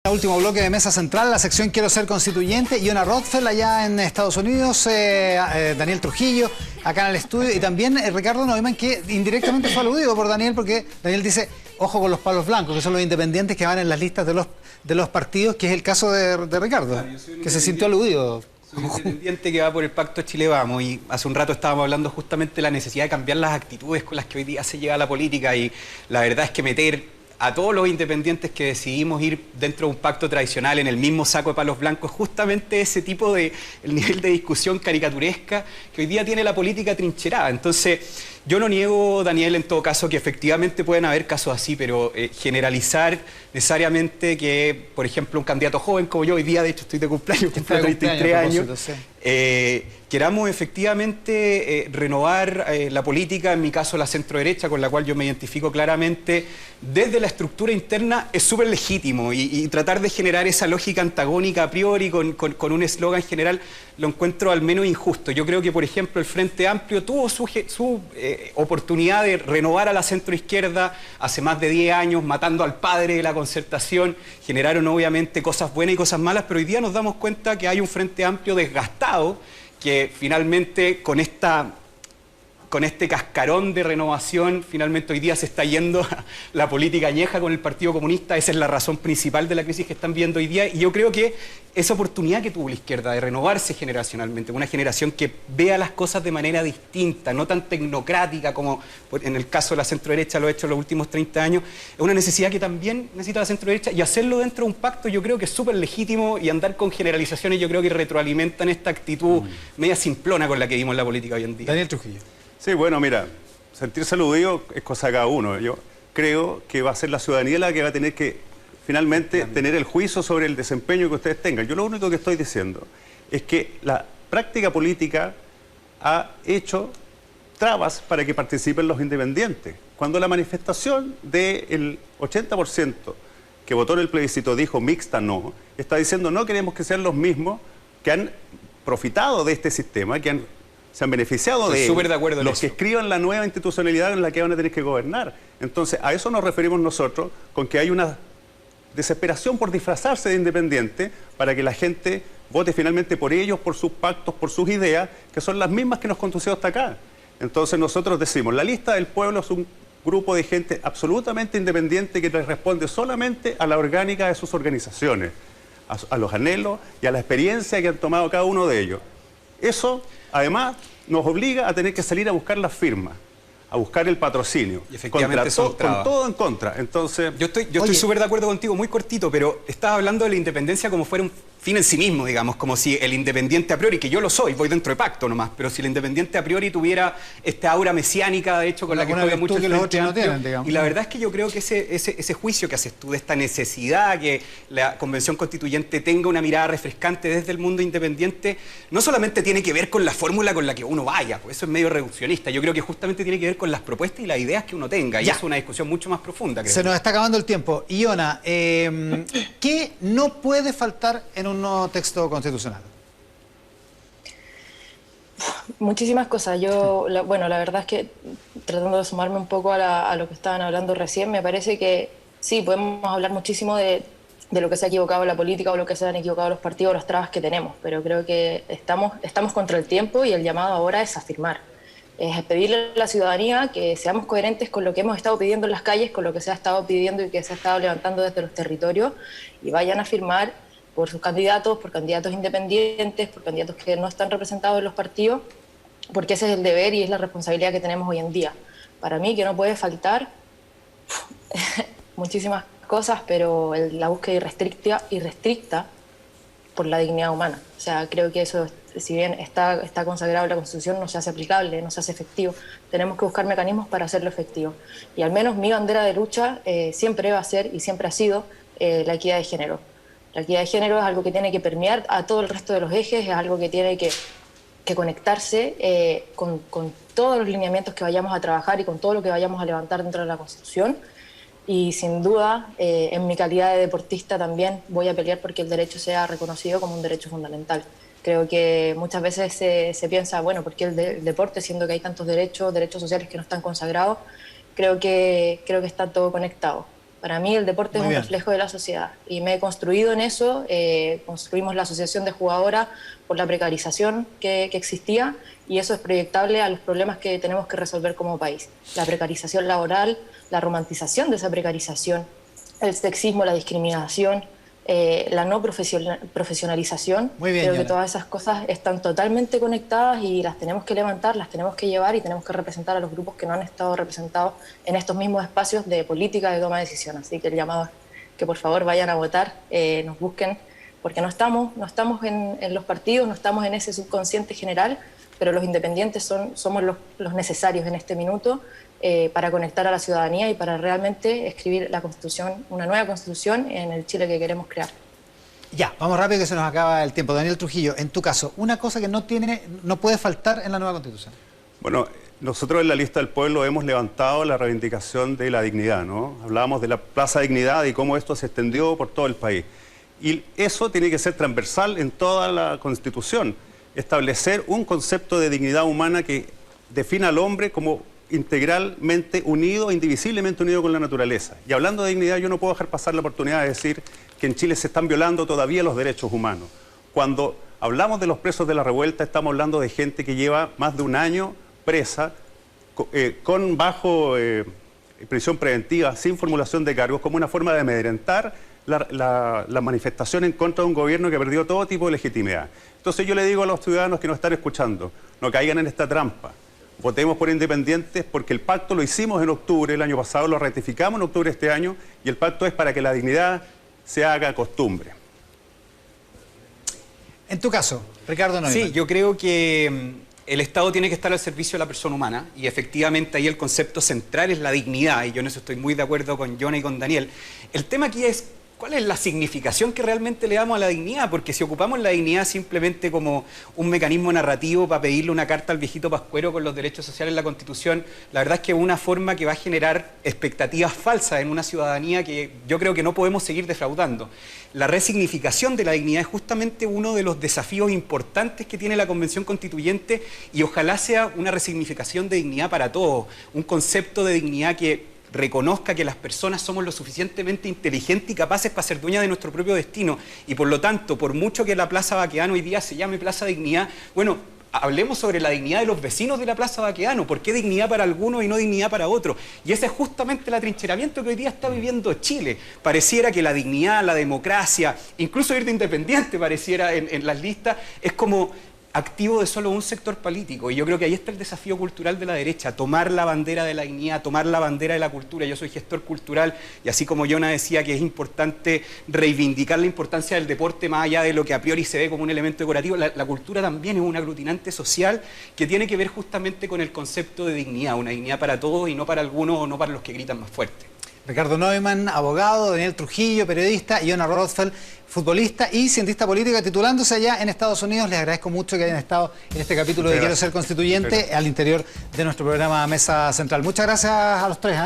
Último bloque de Mesa Central, la sección Quiero ser constituyente. Ilona Rothfeld allá en Estados Unidos, Daniel Trujillo acá en el estudio, y también Ricardo Neumann, que indirectamente fue aludido por Daniel, porque Daniel dice, ojo con los palos blancos, que son los independientes que van en las listas de los partidos, que es el caso de Ricardo, que se sintió aludido.
Soy un independiente que va por el Pacto Chile Vamos, y hace un rato estábamos hablando justamente de la necesidad de cambiar las actitudes con las que hoy día se llega a la política, y la verdad es que meter a todos los independientes que decidimos ir dentro de un pacto tradicional en el mismo saco de palos blancos, justamente ese tipo de, el nivel de discusión caricaturesca que hoy día tiene la política trincherada. Entonces, yo no niego, Daniel, en todo caso, que efectivamente pueden haber casos así, pero generalizar necesariamente que, por ejemplo, un candidato joven como yo, hoy día de hecho estoy de cumpleaños, cumplo 33 años, queramos efectivamente renovar la política, en mi caso la centro-derecha, con la cual yo me identifico claramente, desde la estructura interna es súper legítimo, y tratar de generar esa lógica antagónica a priori con un eslogan general lo encuentro al menos injusto. Yo creo que, por ejemplo, el Frente Amplio tuvo su oportunidad de renovar a la centroizquierda hace más de 10 años, matando al padre de la concertación. Generaron obviamente cosas buenas y cosas malas, pero hoy día nos damos cuenta que hay un Frente Amplio desgastado, que finalmente con este cascarón de renovación, finalmente hoy día se está yendo a la política añeja con el Partido Comunista. Esa es la razón principal de la crisis que están viendo hoy día, y yo creo que esa oportunidad que tuvo la izquierda de renovarse generacionalmente, una generación que vea las cosas de manera distinta, no tan tecnocrática como en el caso de la centro-derecha lo ha hecho en los últimos 30 años, es una necesidad que también necesita la centro-derecha, y hacerlo dentro de un pacto yo creo que es súper legítimo, y andar con generalizaciones yo creo que retroalimentan esta actitud media simplona con la que vimos la política hoy en día.
Daniel Trujillo.
Sí, bueno, mira, sentirse aludido es cosa de cada uno. Yo creo que va a ser la ciudadanía la que va a tener que finalmente tener el juicio sobre el desempeño que ustedes tengan. Yo lo único que estoy diciendo es que la práctica política ha hecho trabas para que participen los independientes. Cuando la manifestación del 80% que votó en el plebiscito dijo mixta no, está diciendo no queremos que sean los mismos que han profitado de este sistema, que se han beneficiado de él,
de acuerdo
los que escriban la nueva institucionalidad en la que van a tener que gobernar. Entonces, a eso nos referimos nosotros, con que hay una desesperación por disfrazarse de independiente para que la gente vote finalmente por ellos, por sus pactos, por sus ideas, que son las mismas que nos conducieron hasta acá. Entonces nosotros decimos, la lista del pueblo es un grupo de gente absolutamente independiente que le responde solamente a la orgánica de sus organizaciones, a los anhelos y a la experiencia que han tomado cada uno de ellos. Eso, además, nos obliga a tener que salir a buscar las firmas, a buscar el patrocinio,
y efectivamente
con todo en contra. Entonces,
yo estoy súper de acuerdo contigo, muy cortito, pero estás hablando de la independencia como fuera un fin en sí mismo, digamos, como si el independiente a priori, que yo lo soy, voy dentro de pacto nomás, pero si el independiente a priori tuviera esta aura mesiánica, de hecho, con la que juega mucho el Frente Amplio, y la verdad es que yo creo que ese juicio que haces tú de esta necesidad que la Convención Constituyente tenga una mirada refrescante desde el mundo independiente, no solamente tiene que ver con la fórmula con la que uno vaya, pues eso es medio reduccionista, yo creo que justamente tiene que ver con las propuestas y las ideas que uno tenga, y es una discusión mucho más profunda, creo.
Se nos está acabando el tiempo. Ilona, ¿qué no puede faltar en un nuevo texto constitucional?
Muchísimas cosas. Bueno, la verdad es que tratando de sumarme un poco a lo que estaban hablando recién, me parece que sí, podemos hablar muchísimo de lo que se ha equivocado la política o lo que se han equivocado los partidos, las trabas que tenemos, pero creo que estamos contra el tiempo, y el llamado ahora es afirmar. Es pedirle a la ciudadanía que seamos coherentes con lo que hemos estado pidiendo en las calles, con lo que se ha estado pidiendo y que se ha estado levantando desde los territorios, y vayan a firmar por sus candidatos, por candidatos independientes, por candidatos que no están representados en los partidos, porque ese es el deber y es la responsabilidad que tenemos hoy en día. Para mí, que no puede faltar muchísimas cosas, pero la búsqueda irrestricta por la dignidad humana. O sea, creo que eso, si bien está consagrado en la Constitución, no se hace aplicable, no se hace efectivo. Tenemos que buscar mecanismos para hacerlo efectivo. Y al menos mi bandera de lucha siempre va a ser y siempre ha sido la equidad de género. La equidad de género es algo que tiene que permear a todo el resto de los ejes, es algo que tiene que conectarse con todos los lineamientos que vayamos a trabajar y con todo lo que vayamos a levantar dentro de la Constitución. Y sin duda, en mi calidad de deportista también voy a pelear porque el derecho sea reconocido como un derecho fundamental. Creo que muchas veces se piensa, bueno, ¿por qué el deporte, siendo que hay tantos derechos sociales que no están consagrados? Creo que está todo conectado. Para mí el deporte es un reflejo de la sociedad y me he construido en eso. Construimos la asociación de jugadoras por la precarización que existía, y eso es proyectable a los problemas que tenemos que resolver como país. La precarización laboral, la romantización de esa precarización, el sexismo, la discriminación, la no profesionalización.
Muy bien,
creo que
Yona.
todas esas cosas están totalmente conectadas y las tenemos que levantar, las tenemos que llevar y tenemos que representar a los grupos que no han estado representados en estos mismos espacios de política de toma de decisión. Así que el llamado es que por favor vayan a votar, nos busquen, porque no estamos en los partidos, no estamos en ese subconsciente general, pero los independientes somos los necesarios en este minuto para conectar a la ciudadanía y para realmente escribir la Constitución, una nueva Constitución en el Chile que queremos crear.
Ya, vamos rápido que se nos acaba el tiempo. Daniel Trujillo, en tu caso, una cosa que no puede faltar en la nueva Constitución.
Bueno, nosotros en la lista del pueblo hemos levantado la reivindicación de la dignidad, ¿no? Hablábamos de la Plaza Dignidad y cómo esto se extendió por todo el país. Y eso tiene que ser transversal en toda la Constitución. Establecer un concepto de dignidad humana que defina al hombre como integralmente unido, indivisiblemente unido con la naturaleza. Y hablando de dignidad, yo no puedo dejar pasar la oportunidad de decir que en Chile se están violando todavía los derechos humanos. Cuando hablamos de los presos de la revuelta, estamos hablando de gente que lleva más de un año presa, con bajo prisión preventiva, sin formulación de cargos, como una forma de amedrentar la manifestación en contra de un gobierno que perdió todo tipo de legitimidad. Entonces yo le digo a los ciudadanos que nos están escuchando, no caigan en esta trampa. Votemos por independientes porque el pacto lo hicimos en octubre el año pasado, lo ratificamos en octubre de este año, y el pacto es para que la dignidad se haga costumbre.
En tu caso, Ricardo Neumann.
Sí, yo creo que el Estado tiene que estar al servicio de la persona humana, y efectivamente ahí el concepto central es la dignidad, y yo en eso estoy muy de acuerdo con Yona y con Daniel. El tema aquí es ¿cuál es la significación que realmente le damos a la dignidad? Porque si ocupamos la dignidad simplemente como un mecanismo narrativo para pedirle una carta al viejito Pascuero con los derechos sociales en la Constitución, la verdad es que es una forma que va a generar expectativas falsas en una ciudadanía que yo creo que no podemos seguir defraudando. La resignificación de la dignidad es justamente uno de los desafíos importantes que tiene la Convención Constituyente, y ojalá sea una resignificación de dignidad para todos, un concepto de dignidad que reconozca que las personas somos lo suficientemente inteligentes y capaces para ser dueñas de nuestro propio destino, y por lo tanto, por mucho que la Plaza Baquedano hoy día se llame Plaza Dignidad, bueno, hablemos sobre la dignidad de los vecinos de la Plaza Baquedano. ¿Por qué dignidad para algunos y no dignidad para otros? Y ese es justamente el atrincheramiento que hoy día está viviendo Chile. Pareciera que la dignidad, la democracia, incluso ir de independiente pareciera en las listas, es como activo de solo un sector político, y yo creo que ahí está el desafío cultural de la derecha, tomar la bandera de la dignidad, tomar la bandera de la cultura. Yo soy gestor cultural, y así como Yona decía que es importante reivindicar la importancia del deporte más allá de lo que a priori se ve como un elemento decorativo, la cultura también es un aglutinante social que tiene que ver justamente con el concepto de dignidad, una dignidad para todos y no para algunos o no para los que gritan más fuerte.
Ricardo Neumann, abogado, Daniel Trujillo, periodista, y Yona Rothfeld, futbolista y cientista política, titulándose allá en Estados Unidos. Les agradezco mucho que hayan estado en este capítulo de Quiero Ser Constituyente al interior de nuestro programa Mesa Central. Muchas gracias a los tres.